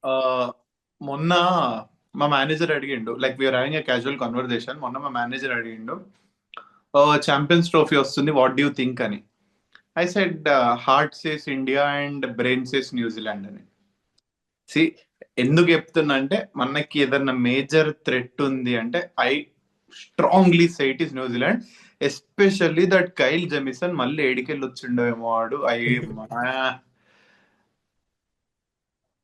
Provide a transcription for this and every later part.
ఆ, మొన్న మా మేనేజర్ అడిగిండు, like we are having a casual conversation. మొన్న మా మేనేజర్ అడిగిండు, ఛాంపియన్స్ ట్రోఫీ వస్తుంది, వాట్ డూ యూ థింక్ అని. I said heart says India and brain says New Zealand అని. సి, ఎందుకు చెప్తున్నా అంటే, మనకి ఏదన్నా మేజర్ థ్రెట్ ఉంది అంటే I strongly say it is New Zealand. Especially that Kyle Jamieson మళ్ళీ ఏడికెళ్ళి వచ్చిండేమో వాడు.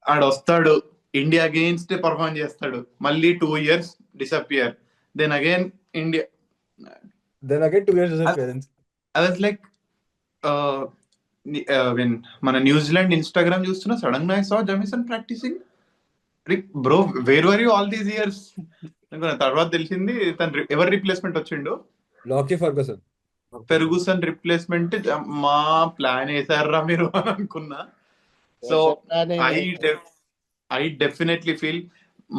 ఆడొస్తాడు, ఇండియా అగేన్స్ట్ పర్ఫార్మ్ చేస్తాడు, మళ్ళీ 2 years disappear, then again India. Then again 2 years disappearance. I was like, మన న్యూజిలాండ్ ఇన్స్టాగ్రామ్ చూస్తున్నా, సడన్ గా I saw Jamieson practising. Bro, where were you all these years? తర్వాత తెలిసింది తను ఎవరు రిప్లేస్మెంట్ వచ్చిండు, Lockie Ferguson. Ferguson replacement. మా plan వేసారా మీరు అని అనుకున్నా. సో ఐ డెఫినెట్లీ ఫీల్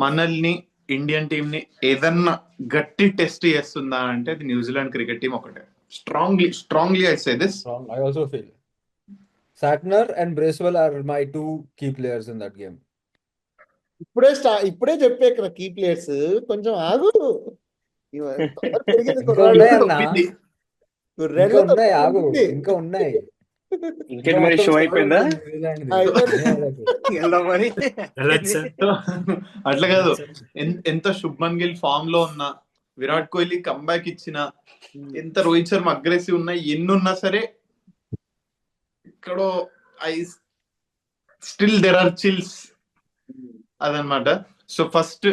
మనల్ని, ఇండియన్ టీమ్ ని ఏదన్నా గట్టి టెస్ట్ చేస్తుందా అంటే అది న్యూజిలాండ్ క్రికెట్ టీం ఒకటే. Strongly I say this. I also feel Satner and Bracewell are my two key players in that game. ఇప్పుడే చెప్పే ఇక్కడ కీ ప్లేయర్స్, కొంచెం ఆగు. ఇంకా ఉన్నాయి. ఇంకేంటి మరి, షో అయిపోయిందా? అట్లా కాదు, ఎంత శుభ్మన్ గిల్ ఫామ్ లో ఉన్నా, విరాట్ కోహ్లీ కంబ్యాక్ ఇచ్చిన, ఎంత రోహిత్ శర్మ అగ్రెసివ్ ఉన్నా, ఎన్నున్నా సరే ఇక్కడ I still there are chills అదనమాట. So first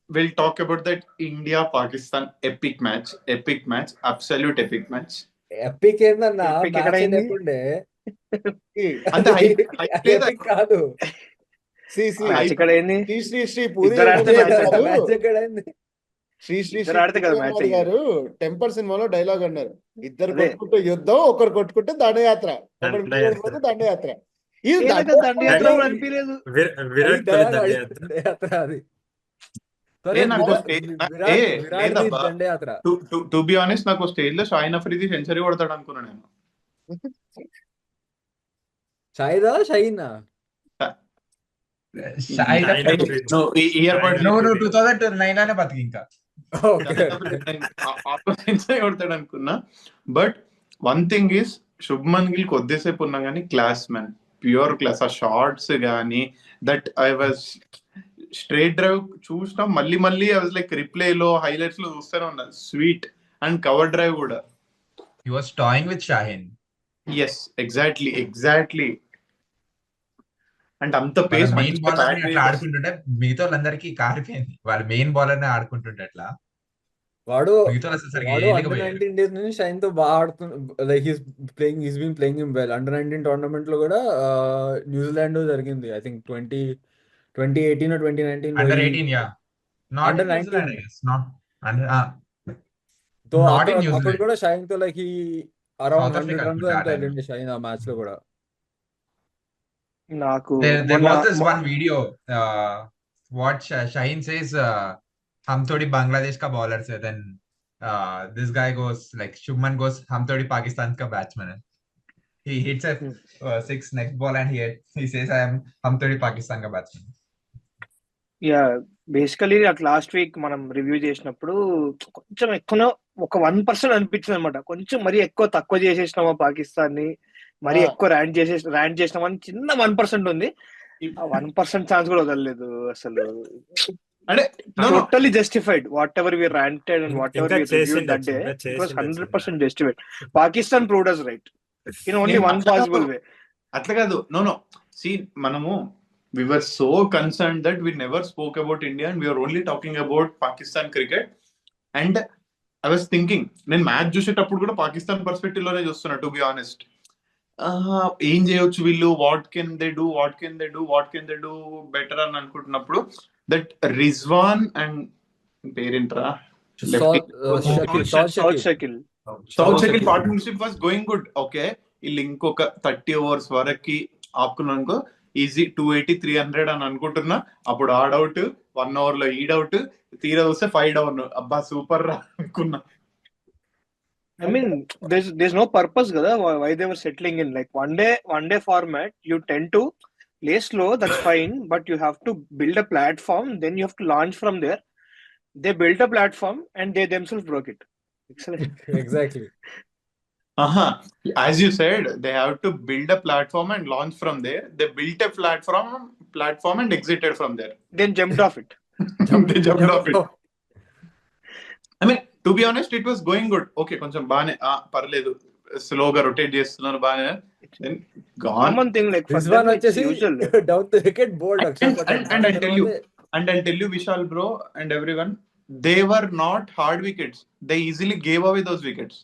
will talk about that India Pakistan epic match, absolute epic match. Epic ఏందన్నా, అంటే కాదు, గారు టెంపర్ సినిమాలో డైలాగ్ అన్నారు, ఇద్దరు కొట్టుకుంటే యుద్ధం, ఒకరు కొట్టుకుంటే దండయాత్ర, దండయాత్ర. టు బి ఆనెస్ట్, నాకు స్టేజ్ లో షాహిన్ అఫ్రిది సెంచరీ కొడతాడు అనుకున్నా నేను. షాహినా కొడతాడు అనుకున్నా. But one thing is, Shubman Gill కొద్దిసేపు ఉన్నా గానీ క్లాస్ మ్యాన్, ప్యూర్ క్లాస్. ఆ షార్ట్స్ గానీ, that I was straight drive చూసినా మళ్ళీ ఐ వాజ్ లైక్ రిప్లే లో, హైలైట్స్ లో చూస్తూనే ఉన్నా. స్వీట్ అండ్ కవర్ డ్రైవ్ కూడా. He was toying with Shaheen. Yes, exactly. అంటే అంత పేస్ మెయిన్ బౌలర్ ఆడుకుంటుంటే మిగతా వాళ్ళందరికీ కారిపోయింది. వాళ్ళు మెయిన్ బౌలర్ నే ఆడుకుంటుంటే అట్లా వాడు మిగతా అసలు సరిగ్గా Under-19 days నుంచి షైన్ తో బాగా ఆడుతుంది. Like he's been playing him well. Under-19 tournament లో కూడా న్యూజిలాండ్ Zealand, I think 2018 or 2019. Under-18, yeah. Not Under-19. in New Zealand, I guess. Not under, తో not in New అప్పుడు Zealand. కూడా షైన్ తో like around South 100 Africa runs అనుకుంటా ఎంత ఆ వెళ్ళింది షైన్ ఆ మ్యాచ్ లో కూడా. నాకు There was this one video. What Shaheen says, "हम थोड़ी बांग्लादेश का बॉलर है." Then this guy goes like, Shubman goes, "हम थोड़ी पाकिस्तान का बैट्समैन है." He hits a 6 next ball and he says, "हम थोड़ी पाकिस्तान का batsman." Yeah, basically at last week మనం రివ్యూ చేసినప్పుడు కొంచెం ఎక్కువ ఒక 1% అనిపించింది అనమాట. కొంచెం మరీ తక్కువ చేసేసినామా పాకిస్తాన్ ని, మరీ ఎక్కువ ర్యాంక్ చేసినామని చిన్న 1% ఉంది. ఆ 1% ఛాన్స్ కూడా వదలలేదు అసలు. అంటే totally justified whatever we ranted and whatever we reviewed that day. It was 100% justified. Pakistan proved us right in only one possible way. అట్లా కాదు, నో సీ, మనము we were so concerned that we never spoke about India and we were only talking about Pakistan cricket. And I was thinking, నేను match చూసేటప్పుడు కూడా Pakistan perspective లోనే చూస్తున్నా, to be honest. ఏం చేయొచ్చు వీళ్ళు, what can they do better అని అనుకుంటున్నప్పుడు, దట్ రిజ్వాన్ అండ్ పేరేంట్రా, Saud Shakeel partnership was going good. Okay, వీళ్ళు ఇంకొక 30 overs వరకు ఆపుకున్నానుకో, ఈజీ 280, 300 అని అనుకుంటున్నా. అప్పుడు ఆడౌట్, 1 over లో ఈడౌట్, తీరా వస్తే 5 down. అబ్బా సూపర్ రా అనుకున్నా. I mean, there's no purpose kada why they were settling in like one day format. You tend to play slow, that's fine, but you have to build a platform, then you have to launch from there. They built a platform and they themselves broke it. Excellent. Exactly. As you said, they have to build a platform and launch from there. They built a platform and exited from there. Then jumped off it. They jumped off it. I mean, to be honest, it was going good. Okay, కొంచెం బానే పర్లేదు, స్లోగా rotate చేస్తున్నారు బానే. Then gone. Common thing, like for Rizwan them, it's వచ్చేసి usual. down the wicket bowled Akshar Patel. And I'll tell you, Vishal bro and everyone, they were not hard wickets. They easily gave away those wickets.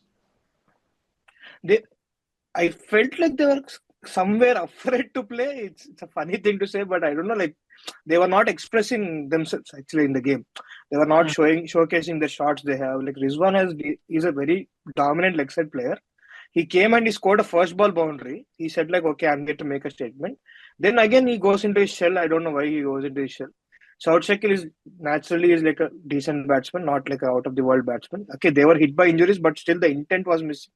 I felt like they were somewhere afraid to play. It's a funny thing to say, but I don't know, like they were not expressing themselves actually in the game. They were not showcasing the shots they have. Like Rizwan is a very dominant leg side player. He came and he scored a first ball boundary. He said like, okay, I'm going to make a statement. Then again he goes into his shell. I don't know why he goes into his shell. South Shakil is naturally like a decent batsman, not like a out of the world batsman. Okay, they were hit by injuries, but still the intent was missing.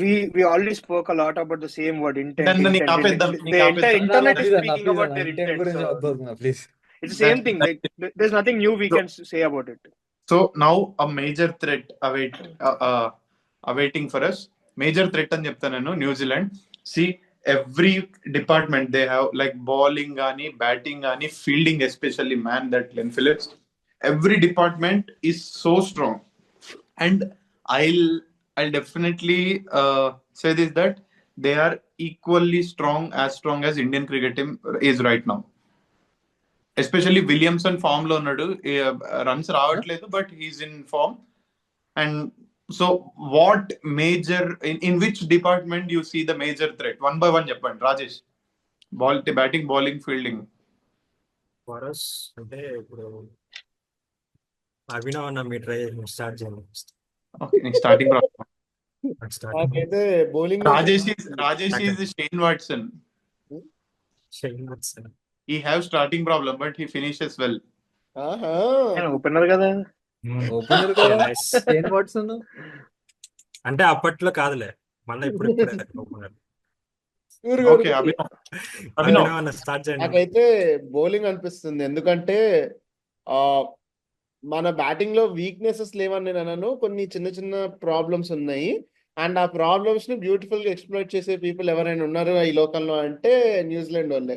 We already spoke a lot about the same word, intent. Then intent. నీకు ఆపేద్దాం, The నీకు entire ఆపేద్దాం. internet is Please, speaking about their intent intent. గురించి So వద్దన్నా, please. it's the same thing. Like there's nothing new we can say about it. So now a major threat awaiting for us. Major threat అని చెప్తాను నేను, New Zealand. See, every department they have, like bowling గానీ, batting గానీ, fielding especially, man, that Glenn Phillips, every department is so strong. And I'll definitely say this, that they are equally strong as Indian cricket team is right now. Especially Williamson form లో ఉన్నాడు, runs రావట్లేదు, but he's in form. And so what major, in which department you see the major threat? One by one చెప్పండి. Rajesh, batting, bowling, fielding. For us అంటే ఇప్పుడు అభినవ్ అన్న మీరు try start చేయండి. Starting నాకైతే bowling Rajesh is Shane Watson. He have starting problem, but he finishes well. Opener కదా. Opener కూడా Shane Watson అంటే అప్పట్లో కాదులే, మళ్ళీ ఇప్పుడు ఓపెనర్. Okay, అభినవ్ అన్న స్టార్ట్ చేయండి. నాకైతే బౌలింగ్ అనిపిస్తుంది, ఎందుకంటే మన బ్యాటింగ్ లో వీక్నెసెస్ లేవని నేను అన్నాను, కొన్ని చిన్న చిన్న ప్రాబ్లమ్స్ ఉన్నాయి. అండ్ ఆ ప్రాబ్లమ్స్ ని బ్యూటిఫుల్ గా ఎక్స్ప్లోర్ చేసే పీపుల్ ఎవరైనా ఉన్నారు ఈ లోకంలో అంటే న్యూజిలాండ్ వాళ్ళే.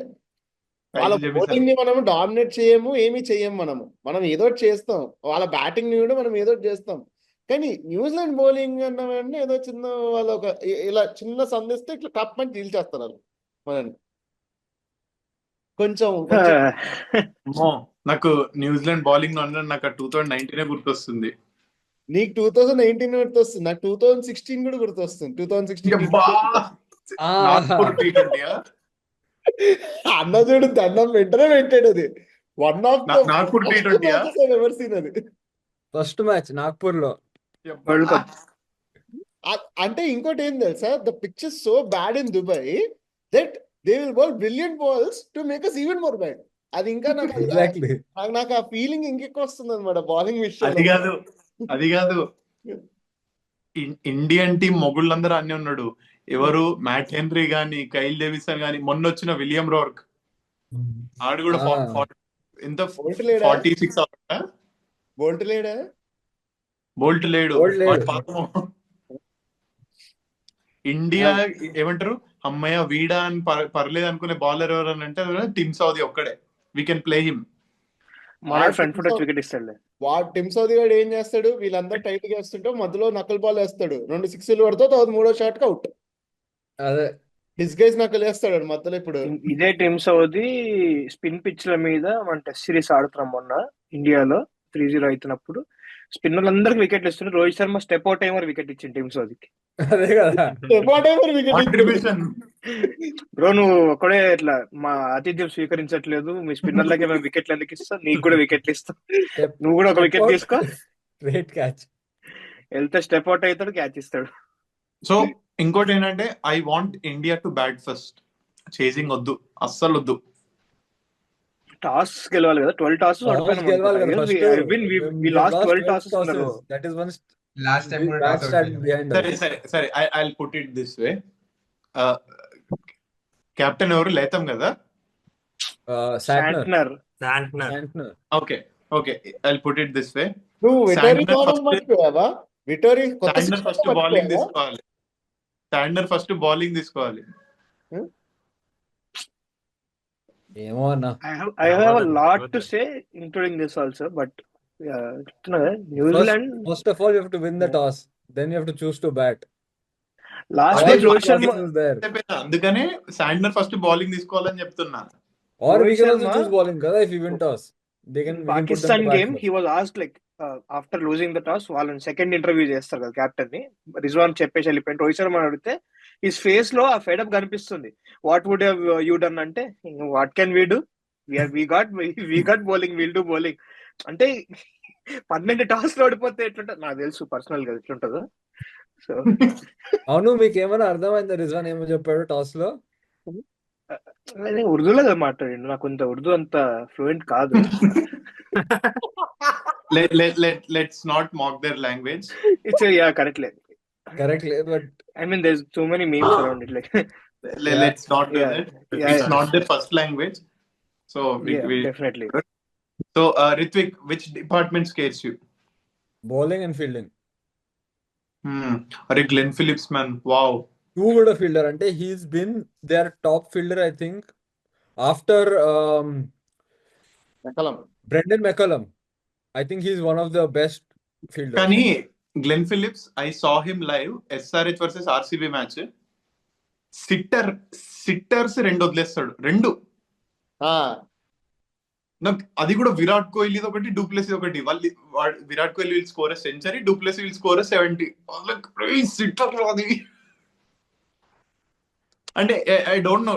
వాళ్ళ బౌలింగ్ ని మనం డామినేట్ చేయము, ఏమీ చెయ్యము. మనం ఏదో ఒకటి చేస్తాం, వాళ్ళ బ్యాటింగ్ ని కూడా మనం ఏదో ఒకటి చేస్తాం. కానీ న్యూజిలాండ్ బౌలింగ్ అన్న వెంటనే ఏదో చిన్న వాళ్ళు ఒక ఇలా చిన్న సంధిస్తే ఇట్లా టప్ అని తీల్చేస్తున్నారు మనని. కొంచెం నాకు న్యూజిలాండ్ బౌలింగ్ లో నాకు 2019 గుర్తొస్తుంది. నీకు 2019 గుర్తొస్తుంది, నాకు 2016 కూడా గుర్తొస్తుంది. 2016 అన్న చూడు, దండం వెంటనే పెట్టాడు. అది one of Nagpur T20 ever seen అది. ఫస్ట్ మ్యాచ్ నాగ్పూర్ లో వరల్డ్ కప్. అంటే ఇంకోటి ఏం తెలుసా, the pitch is so bad in Dubai that they will bowl brilliant balls to make us even more bad. అది ఇంకా నాకు ఆ ఫీలింగ్ ఇంకెక్కువ వస్తుంది అనమాట బౌలింగ్ విషయం. అది కాదు ఇండియన్ టీం మొగుళ్ళందరూ అన్నీ ఉన్నాడు. ఎవరు, మ్యాట్ హెన్రీ గాని, కైల్ డేవిసన్ గాని, మొన్న వచ్చిన విలియం రోర్క్, ఆడు కూడా ఎంత 46 బోల్ట్ లేడు. ఇండియా ఏమంటారు, అమ్మయ్య వీడా అని పర్లేదు అనుకునే బౌలర్ ఎవరని అంటే టిమ్ సౌదీ ఒక్కడే. We can play him. Front foot wicket ఇస్తాడు. టిమ్ సౌదీ గారు ఏం చేస్తాడు, వీళ్ళందరూ టైట్ గా వేస్తుంటే మధ్యలో నకల్ బాల్ వేస్తాడు, 2 సిక్స్లు పడతావు, తర్వాత 3వ షాట్ కి అవుట్. అదే డిస్గైజ్ నకల్ వేస్తాడు మధ్యలో. ఇప్పుడు ఇదే టీమ్ సౌదీ స్పిన్ పిచ్ల మీద మన టెస్ట్ సిరీస్ ఆడుతున్నాం మొన్న ఇండియాలో 3-0 అవుతున్నప్పుడు. స్పిన్నర్లు అందరికి వికెట్లు ఇస్తుంటే Rohit Sharma step out timer wicket ఇచ్చింది టీమ్ సౌదీకి. అదే కదా బ్రో, నువ్వు ఒక్కడే ఇట్లా మా ఆతిథ్యం స్వీకరించట్లేదు, మీ స్పిన్నర్లకి మేము వికెట్లు ఎందుకు ఇస్తాం, నీకు కూడా వికెట్లు ఇస్తాం, నువ్వు కూడా ఒక వికెట్ తీసుకో. Great catch. వెళ్తే స్టెప్ అవుట్ అవుతాడు, క్యాచ్ ఇస్తాడు. సో ఇంకోటి ఏంటంటే, I want India to bat first. Chasing వద్దు, అస్సలు వద్దు. టాస్ గెలవాలి కదా, 12 టాస్ గెలవాలి కదా first. we lost 12 tosses in a row. That is one Last time we bad start behind us. సరే I'll put it this way. Captain ఎవరు? లేతం కదా? Santner. Santner. Santner. Okay okay, I put it this way. నువ్వు విటోరీ Santner bowling first మర్చిపోయావా? విటోరీ కొత్త Santner system first లో bowling మర్చిపోయావా? తీసుకోవాలి. Santner first bowling తీసుకోవాలి. ఏమో అన్న. I have a అవ్వదు, lot to అవ్వదు. say including this also, but New Zealand First of all, you have to win the toss. Then you have to choose to bat. Last అదే day All the Rohit Sharma process is there. చెప్పేనా, అందుకనే Santner first bowling తీసుకోవాలని చెప్తున్నా. Or we Rohit can also Sharma choose bowling కదా if we win toss. We can put them to Pakistan bat game first. He was asked like after losing the toss వాళ్ళని second interview చేస్తారు కదా captain ని. రిజ్వాన్ చెప్పేసి వెళ్ళిపోయింది. రోహిత్ శర్మ అడిగితే హిస్ ఫేస్ లో ఆ ఫెడప్ కనిపిస్తుంది. What would have you done అంటే, what can we do, we got bowling, will do bowling అంటే 12 టాస్ ఓడిపోతే ఎట్లుంటుంది నాకు తెలుసు పర్సనల్ గా ఎట్లుంటుందో. సో అవును, మీకు ఏమైనా అర్థమైందా రిజ్వాన్ ఏమో చెప్పాడు టాస్ లో? ఉర్దూలో కదా మాట్లాడిండు. నాకు కొంత ఉర్దూ అంత ఫ్లూయెంట్ కాదు. Let's not mock their language. It's ya కరెక్ట్లే. Correctly, but I mean, there's too many memes around it. Like, Let's not do yeah, that. yeah, It's yeah, not their first language. So yeah, we definitely. So Ritvik, which department scares you? bowling and fielding. Are Glenn Phillips, man? Wow. Too good a fielder. అంటే he's been their top fielder, I think, after McCullum. Brendan McCullum. I think he's one of the best fielders. కానీ Glenn Phillips, I saw him live SRH versus RCB match. Sitters 2 వదిలేస్తాడు, 2. నాకు అది కూడా విరాట్ కోహ్లీ ఒకటి, Du Plessis ఒకటి. Virat Kohli will score century, Du Plessis will score 70. Sitter అది అంటే I don't know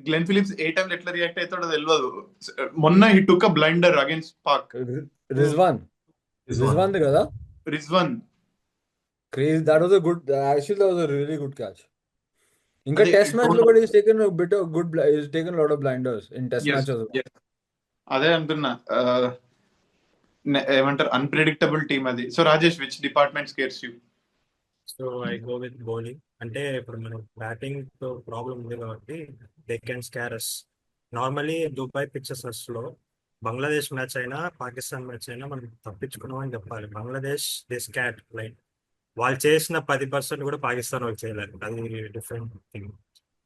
Glenn Phillips ఏ టైం ఎట్లా రియాక్ట్ అవుతాడో తెలియదు. మొన్న he took a blinder against Pak. Rizwan కదా? Rizwan Crazy. That was a good. Actually, that was a really good catch. ఇంకా అదే, టెస్ట్ మ్యాచ్ లో కూడా he's taken a bit of good. He's taken a lot of blinders in test Yes, matches. yes. అదే అంటున్నా, ఏమంటారు, unpredictable team అది. So Rajesh, which department scares you? So I go with bowling. అంటే ఇప్పుడు మనం batting తో ప్రాబ్లం ఉంది కాబట్టి they can scare us. Normally Dubai pictures లో బంగ్లాదేశ్ మ్యాచ్ అయినా పాకిస్తాన్ మ్యాచ్ అయినా మనం తప్పించుకున్నాం అని చెప్పాలి. బంగ్లాదేశ్ దే స్కాట్ లైక్ వాళ్ళు చేసిన 10% కూడా పాకిస్తాన్ వాళ్ళు చేయలేరు. అది డిఫరెంట్ థింగ్.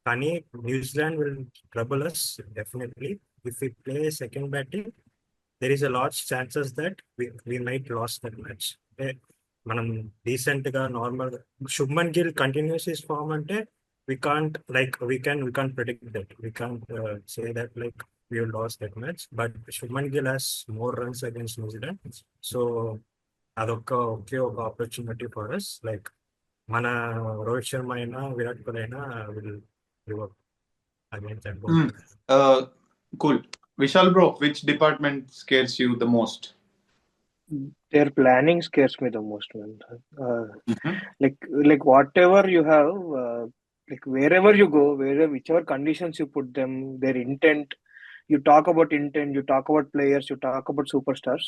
కానీ New Zealand will trouble us definitely. If we play second batting there is a large chances that we might loss that match. అంటే మనం డీసెంట్ గా normal Shubman Gill continuous his form అంటే we can't predict that. We can't say that like we have lost that match. But Shubman Gill has more runs against New Zealand. So అదొక opportunity for us. Like మన రోహిత్ శర్మ అయినా విరాట్ కోహ్లీ అయినా will give up against that ball. Cool. Vishal bro, which department scares you the most? Their planning scares me the most, man. Like whatever you have, like wherever you go, whichever conditions you put them, their intent. You talk about intent, you talk about players, you talk about superstars.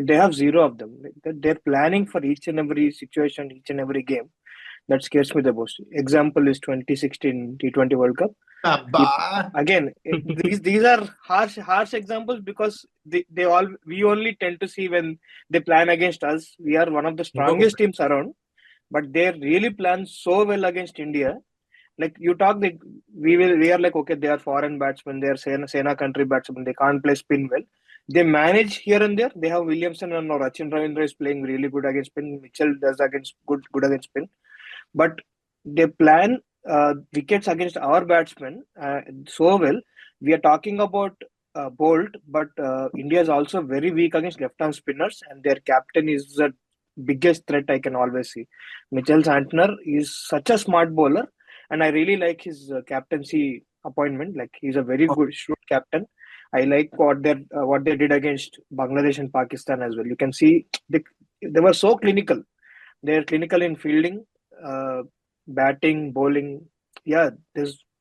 They have zero of them. Like, they're planning for each and every situation, each and every game. That scares me the most. Example is 2016 T20 World Cup. Again, these are harsh examples because we only tend to see when they plan against us. We are one of the strongest teams around, but they really plan so well against India. Like you talk, like we are like, okay, they are foreign batsmen, they are Sena country batsmen, they can't play spin well. They manage here and there. They have Williamson and Rachin Ravindra is playing really good against spin. Mitchell does against good against spin, but they plan wickets against our batsmen so well. We are talking about Bolt, but India is also very weak against left-arm spinners, and their captain is the biggest threat I can always see. Mitchell Santner is such a smart bowler, and I really like his captaincy appointment. Like he's a very good shrewd captain. I like what they did against Bangladesh and Pakistan as well. You can see they were so clinical. They're clinical in fielding, batting, bowling. Yeah,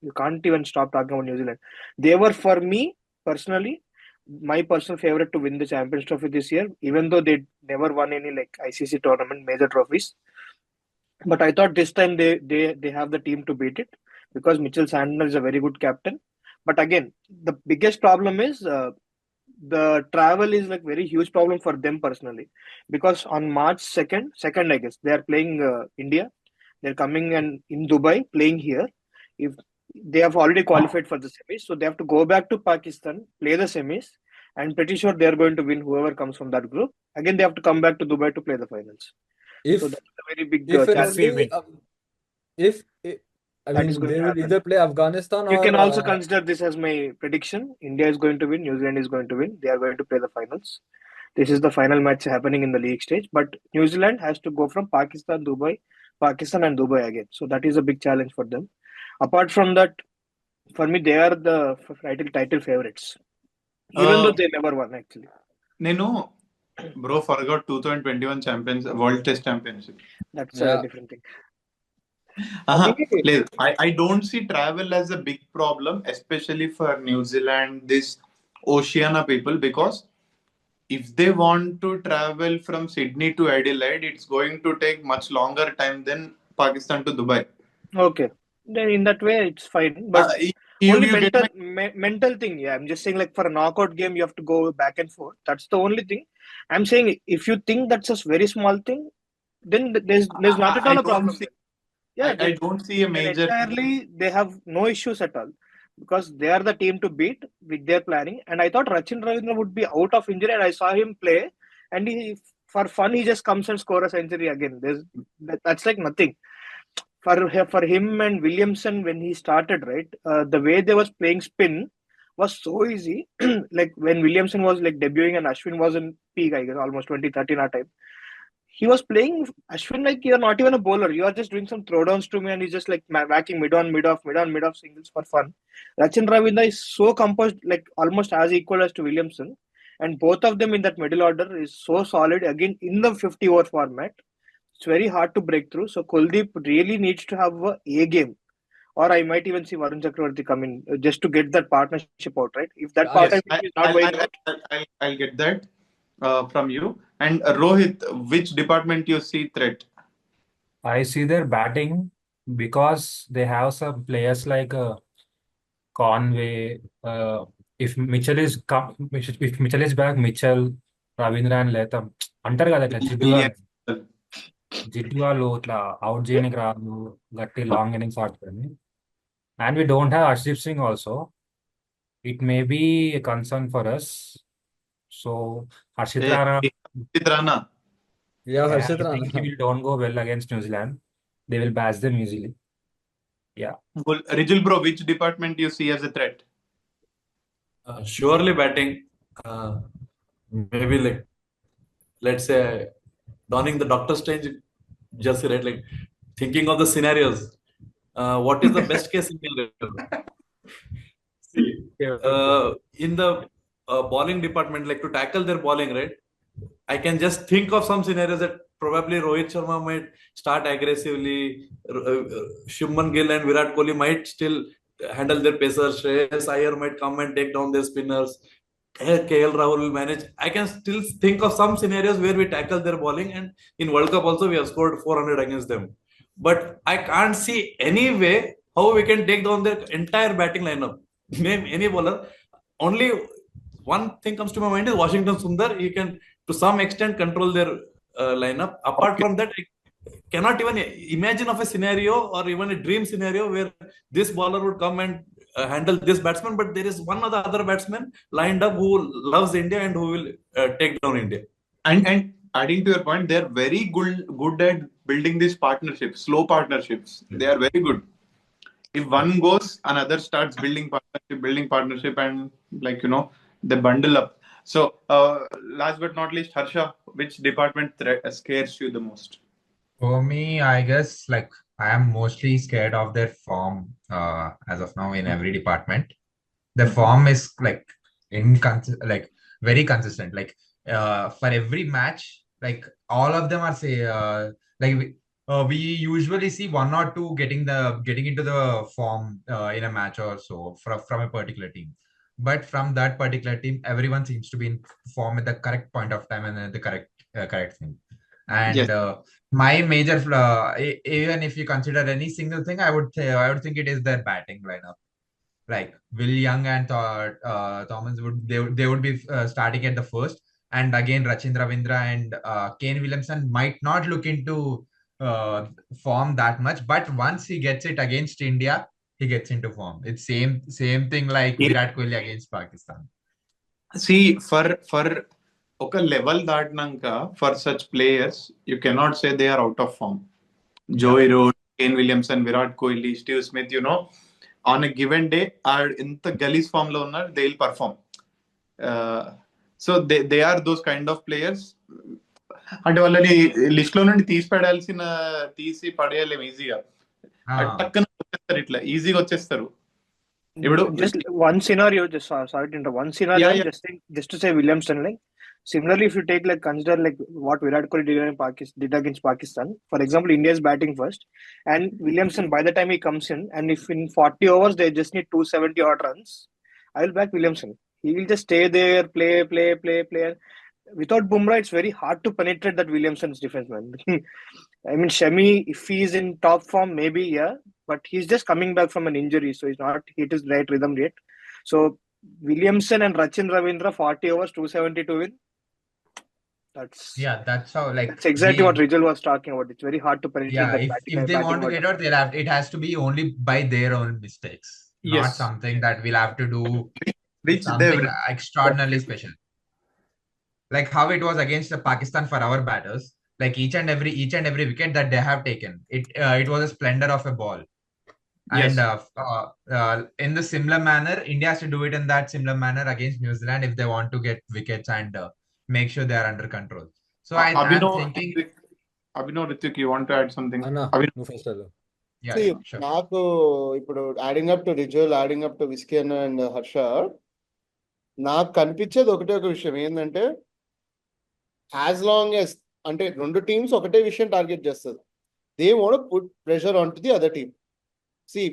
you can't even stop talking about New Zealand. They were, for me personally, my personal favorite to win the Champions Trophy this year, even though they never won any like ICC tournament major trophies. But I thought this time they have the team to beat it. because Mitchell Santner is a very good captain. But again, the biggest problem is the travel is like very huge problem for them personally, because on March 2nd, I guess they are playing India. They're coming and in Dubai playing here. If they have already qualified for the semis, so they have to go back to Pakistan, play the semis, and pretty sure they are going to win whoever comes from that group. Again, they have to come back to Dubai to play the finals. So If that's a very big if and challenge If we only win, I that is mean going they to will happen. either play Afghanistan You or can also consider this as my prediction. India is going to win. New Zealand is going to win. They are going to play the finals. This is the final match happening in the league stage. But New Zealand has to go from Pakistan and Dubai again. So that is a big challenge for them. Apart from that, for me, they are the title favorites, even though they never won actually. నేను bro forgot 2021 champions world test championship. That's yeah. a different thing. Aha, Okay. లేదు. I don't see travel as a big problem, especially for New Zealand, this Oceania people, because if they want to travel from Sydney to Adelaide, it's going to take much longer time than Pakistan to Dubai. Okay. Then in that way, it's fine. But You only get mental my mental thing. Yeah, I'm just saying, like for a knockout game, you have to go back and forth. That's the only thing. I'm saying if you think that's a very small thing, then there's not at I all a don't problem. see Yeah, I don't see a then major entirely they have no issues at all, because they are the team to beat with their planning. And I thought Rachin Ravindra would be out of injury, and I saw him play, and he, for fun, he just comes and score a century again. That's like nothing for him and Williamson when he started, right? The way they was playing spin was so easy. Like when Williamson was like debuting and Ashwin was in peak, I guess almost 2013 our time. He was playing Ashwin like you're not even a bowler. You are just doing some throwdowns to me, and he's just like whacking mid on, mid off, mid on, mid off singles for fun. Rachin Ravindra is so composed, like almost as equal as to Williamson, and both of them in that middle order is so solid. Again, in the 50-over format, it's very hard to break through. So Kuldeep really needs to have a game, or I might even see Varun Chakravarti come in just to get that partnership out, right? If that Yes, partnership is not going out, I'll get that from you. And Rohit, which department you see threat? I see their batting because they have some players like Conway. If Mitchell is back, Mitchell, Ravindra and Latham అంటారు కదా ఇట్లా జిడ్డు వాళ్ళు ఇట్లా out చేయడానికి రాదు, గట్టి long innings ఆడుతుంది. And we don't have Arshdeep Singh also. It may be a concern for us. So Harshit Rana, Rana. yeah, I Harshit think he Rana. will don't go well against New Zealand. They will bash them easily. Yeah. Well, Rijul bro, which department you see as a threat? Surely batting. Maybe like, let's say, donning the Doctor Strange jersey, right? Like thinking of the scenarios. What is the best case scenario? See, in the bowling department, like to tackle their bowling, right? I can just think of some scenarios that probably Rohit Sharma might start aggressively. Shubman Gill and Virat Kohli might still handle their pacers. Shreyas Iyer might come and take down their spinners. KL Rahul will manage. I can still think of some scenarios where we tackle their bowling, and in World Cup also we have scored 400 against them. But I can't see any way how we can take down their entire batting lineup. Name any bowler. Only one thing comes to my mind is Washington Sundar. He can, to some extent, control their lineup. Apart from that, I cannot even imagine of a scenario or even a dream scenario where this bowler would come and handle this batsman. But there is one other batsman lined up who loves India and who will take down India. And adding to your point, they're very good at building these partnerships, slow partnerships. They are very good. If one goes, another starts building partnership, and like they bundle up. So last but not least, Harsha, which department scares you the most? For me, I guess like I am mostly scared of their form as of now in every department. The form is like very consistent. Like for every match, like all of them are we usually see one or two getting into the form in a match or so from a particular team. But from that particular team, everyone seems to be in form at the correct point of time and at the correct thing. And Yes. my major even if you consider any single thing, I would think it is their batting lineup. Like Will Young and Thomas they would be starting at the first, and again Rachin Ravindra and Kane Williamson might not look into form that much, but once he gets it against India, he gets into form. It's same thing like Virat Kohli against Pakistan. See, for okay level దాటినాక for such players, you cannot say they are out of form. Joey Root, Kane Williamson, Virat Kohli, Steve Smith, on a given day, ఇంత గలీజ్ form లో ఉన్నారు, they will perform. So they are those kind of players. అంటే వాళ్ళని list లో నుండి తీసి పడేయలేము ఈజీగా. టక్కన వచ్చేస్తారు, ఇట్లా ఈజీగా వచ్చేస్తారు. ఇప్పుడు Just one scenario, sorry to interrupt. One scenario, Yeah. just to say Williamson, like similarly, if you take like consider like what Virat Kohli did against Pakistan. For example, India is batting first, and Williamson by the time he comes in, and if in 40 overs they just need 270 odd runs, I will back Williamson. He will just stay there, play. Without Bumrah, it's very hard to penetrate that Williamson's defense, man. I mean, Shami, if he's in top form, maybe yeah, but he's just coming back from an injury, so he's not hit his right rhythm yet. So Williamson and Rachin Ravindra, 40 overs, 270 to win. That's how like that's exactly what Rijal was talking about. It's very hard to penetrate that if they want to get out, it has to be only by their own mistakes, not something that we'll have to do something extraordinarily special. Like how it was against Pakistan for our batters, like each and every wicket that they have taken, it was a splendor of a ball. And in the similar manner, India has to do it in that similar manner against New Zealand if they want to get wickets and make sure they are under control. So I'm thinking, Abhinav, Ritik, you want to add something? See, నాకు ఇప్పుడు adding up to రిజువల్, adding up to విస్కియన్ and Harsha, నాకు కనిపించేది ఒకటే ఒక విషయం ఏంటంటే, యాజ్ లాంగ్ యాజ్ అంటే రెండు టీమ్స్ ఒకటే విషయం టార్గెట్ చేస్తుంది. They want put pressure on to the other team. See,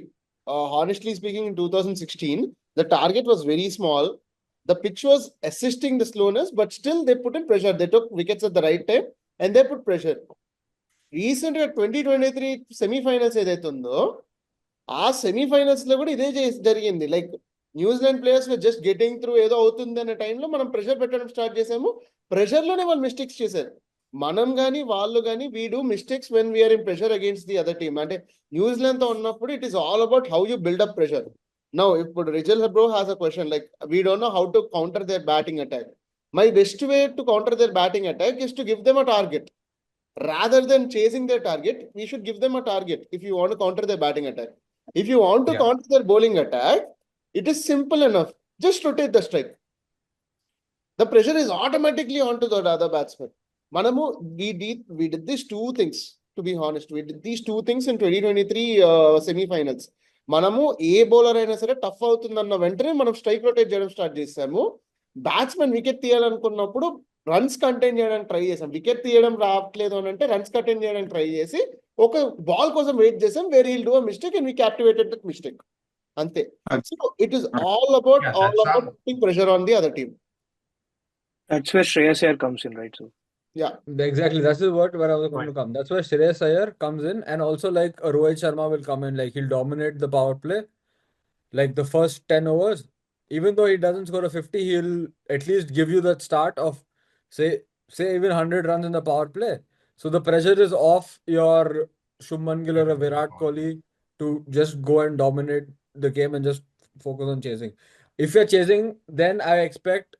honestly speaking, in 2016, the target was very small. The pitch was assisting the slowness, but still they put in pressure. They took wickets at the right time and they put pressure. Recently, 2023 semi-finals ఏదైతే ఉందో, ఆ semifinals లో కూడా ఇదే జరిగింది. Like New Zealand players just getting through ఏదో అవుతుంది అనే టైంలో మనం ప్రెషర్ పెట్టడం స్టార్ట్ చేసాము. ప్రెషర్లోనే వాళ్ళు మిస్టేక్స్ చేశారు. మనం కానీ వాళ్ళు కానీ we do mistakes when we are in pressure against the other team. అంటే న్యూజిలాండ్తో ఉన్నప్పుడు it is all about how you build up pressure. Now ఇప్పుడు రిజల్ bro has a question like we don't know how to counter their batting attack. My best way to counter their batting attack is to give them a target. Rather than chasing their target, we should give them a target if you want to counter their batting attack. If you want to counter their bowling attack, it is simple enough. Just rotate the strike. The pressure is automatically onto the other batsman. Manamu, we did these two things, to be honest. We did these two things in 2023 semi-finals. Manamu, a bowler అయినా సరే tough అవుతుందన్న వెంటనే మనం strike rotate చేయడం start చేసాము. Batsmen wicket తీయాలనుకున్నప్పుడు runs contain చేయడానికి try చేసాం. Wicket తీయడం రావట్లేదు అని అంటే రన్స్ కంటైన్ చేయడానికి ట్రై చేసి ఒక బాల్ కోసం వెయిట్ చేసాం, where he'll do a mistake and we captivated that mistake. అంతే. So it is all about putting pressure on the other team. That's where Shreyas Iyer comes in, right? So yeah, exactly. That's where I was going to come. That's where Shreyas Iyer comes in, and also like Rohit Sharma will come in. Like he'll dominate the power play, like the first 10 overs. Even though he doesn't score a 50, he'll at least give you that start of say even 100 runs in the power play. So the pressure is off your Shubman Gill or Virat Kohli to just go and dominate the game and just focus on chasing. If you're chasing, then I expect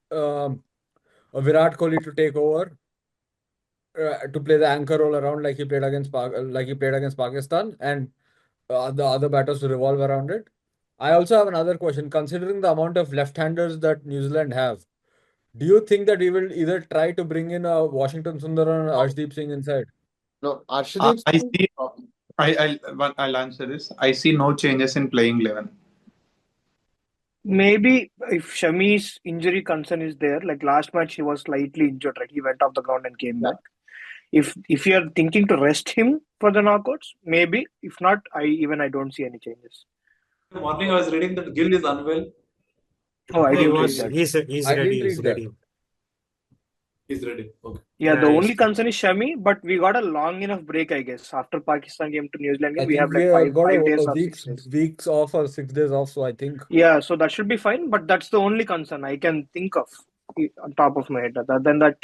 Virat Kohli to take over, to play the anchor role around like he played against Pakistan, and the other batters to revolve around it. I also have another question. Considering the amount of left-handers that New Zealand have, do you think that we will either try to bring in a Washington Sundar or Arshdeep Singh inside? No, Arshdeep Singh. I'll answer this. I see no changes in playing 11. Maybe if Shami's injury concern is there, like last match he was slightly injured, right? He went off the ground and came back. If you are thinking to rest him for the knockouts, maybe. If not, I don't see any changes. Morning I was reading that Gill is unwell. Oh, I didn't read that. He's ready. He's ready. He's ready. Okay. Yeah, the Yeah, only he's concern is Shami, but we got a long enough break, I guess. After Pakistan game to New Zealand I game, we think have we like have got 5 days a or 6 days. weeks off or 6 days off, so I think Yeah, so that should be fine, but that's the only concern I can think of on top of my head. Other than that,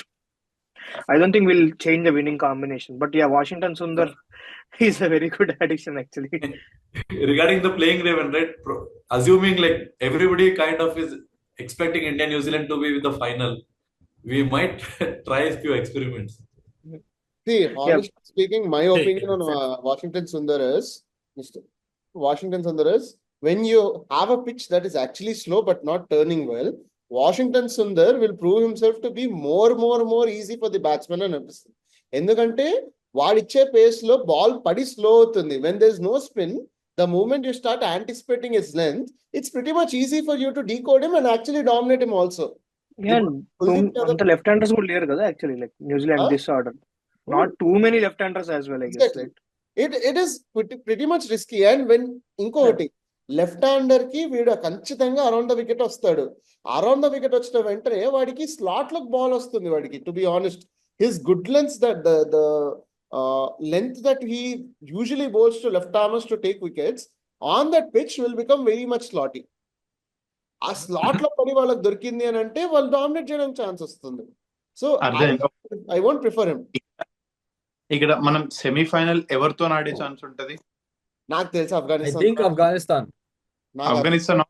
I don't think we'll change the winning combination. But yeah, Washington Sundar is a very good addition actually. Regarding the playing 11, right? Assuming like everybody kind of is expecting India New Zealand to be with the final, we might try a few experiments. See, Yeah, honestly speaking, my Hey, opinion on Washington Sundar is, when you have a pitch that is actually slow but not turning well, Washington Sundar will prove himself to be more easy for the batsman అని అనిపిస్తుంది. ఎందుకంటే వాడిచ్చే face లో ball పడి slow అవుతుంది. When there is no spin, the moment you start anticipating his length, it's pretty much easy for you to decode him and actually dominate him also. yeah, ఇప్పుడు కుల్దీప్ యాదవ్ అంత left handers కూడా లేరు కదా actually like New Zealand this order not too many left handers as well I guess Exactly. It is pretty much risky. And when ఇంకొకటి left hander కి వీడు ఖచ్చితంగా around the wicket వస్తాడు. అరౌండ్ ద వికెట్ వచ్చిన వెంటనే వాడికి స్లాట్ లకు ball వస్తుంది. వాడికి to be honest, his good lens that the length that he usually bowls to left armours to take wickets on that pitch will become very much స్లాటీ. ఆ slot లో పడి వాళ్ళకి దొరికింది అని అంటే వాళ్ళు డామినేట్ చేయడానికి ఛాన్స్ వస్తుంది. So I won't prefer him. ఇక్కడ మనం సెమీఫైనల్ ఎవరితో ఆడే ఛాన్స్ ఉంటది? నాకు తెలిసి I think Afghanistan ఆఫ్ఘనిస్తాన్,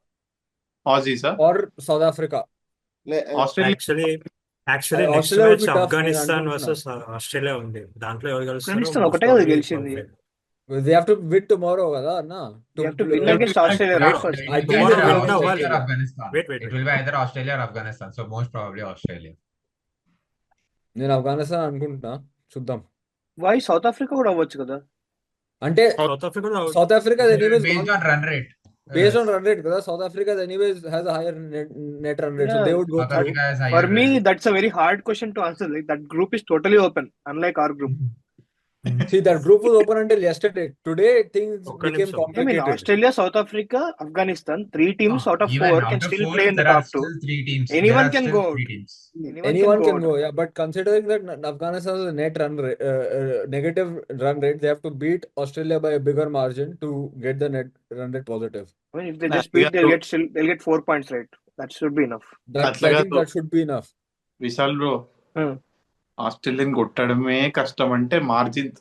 ఆజీసా or South Africa. Australia. Actually next Australia would match be tough, Afghanistan నేను వర్సెస్ ఆస్ట్రేలియా ఉంది. దాంట్లో ఎవరు గెలుస్తారో ఆఫ్ఘనిస్తాన్ most ఒకటే కదా probably గెలిచింది. qualify. They have to win tomorrow కదా అన్న. You have to win against Australia, No, right? First. it I will be think either they will win Australia or Australia. Afghanistan. Wait. It will be either Australia or Afghanistan. So most probably Australia. నేను ఆఫ్ఘనిస్తాన్ అనుకుంటున్నా, చూద్దాం. Why south Africa కూడా అవ్వచ్చు కదా. అంటే south Africa south Africa anyways Based on run rate. based on run rate కదా. South Africa anyways has a higher net run rate, so Yeah. they would go South through. Africa has higher For me, run rate. that's a very hard question to answer. Like that group is totally open, unlike our group. See, that group was open until yesterday. Today things ఒక్క became నిమిషం. I mean, complicated. Australia, South Africa, Afghanistan, 3 teams out of Even 4 out can of still 4, play in the there are top 2. still 3 teams. Anyone There are can still go 3 out. teams. Anyone can out. go, yeah. But considering that Afghanistan has a net run rate, negative run rate, they have to beat Australia by a bigger margin to get the net run rate positive. I mean, if they Nah, just beat, yeah, they'll get 4 points, right? That should be enough. I అట్లాగా think that should be enough. Vishal bro, Hmm. Australian కొట్టడమే కష్టం అంటే margin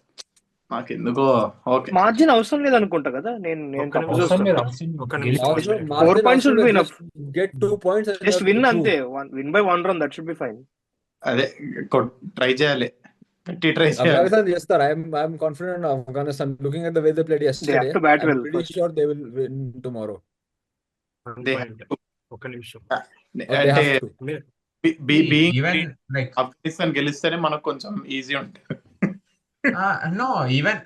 నాకెందుకో okay. Margin అవసరం లేదు అనుకుంటా కదా. నేను ఒక్క తప్పు నిమిషం. అవసరం చూస్తాను. లేదు, అవసరం ఒక్క లేదు. నిమిషం. Also, Wait. margin 4 points should also be enough. just get 2 points and Just you win have to అంతే. prove. Win by 1 run, that should be fine. అదే ట్రై చేయాలి, గట్టి ట్రై చేయాలి. Afghanistan, yes sir, I'm confident in Afghanistan. Looking at the way they played They have yesterday, to bat I'm well pretty first. sure they will win tomorrow. One They point. ఒక్క నిమిషం. Or they అంటే have to. మీరు Even like Afghanistan గెలిస్తేనే మనకు కొంచెం easy ఉంటుంది. no, even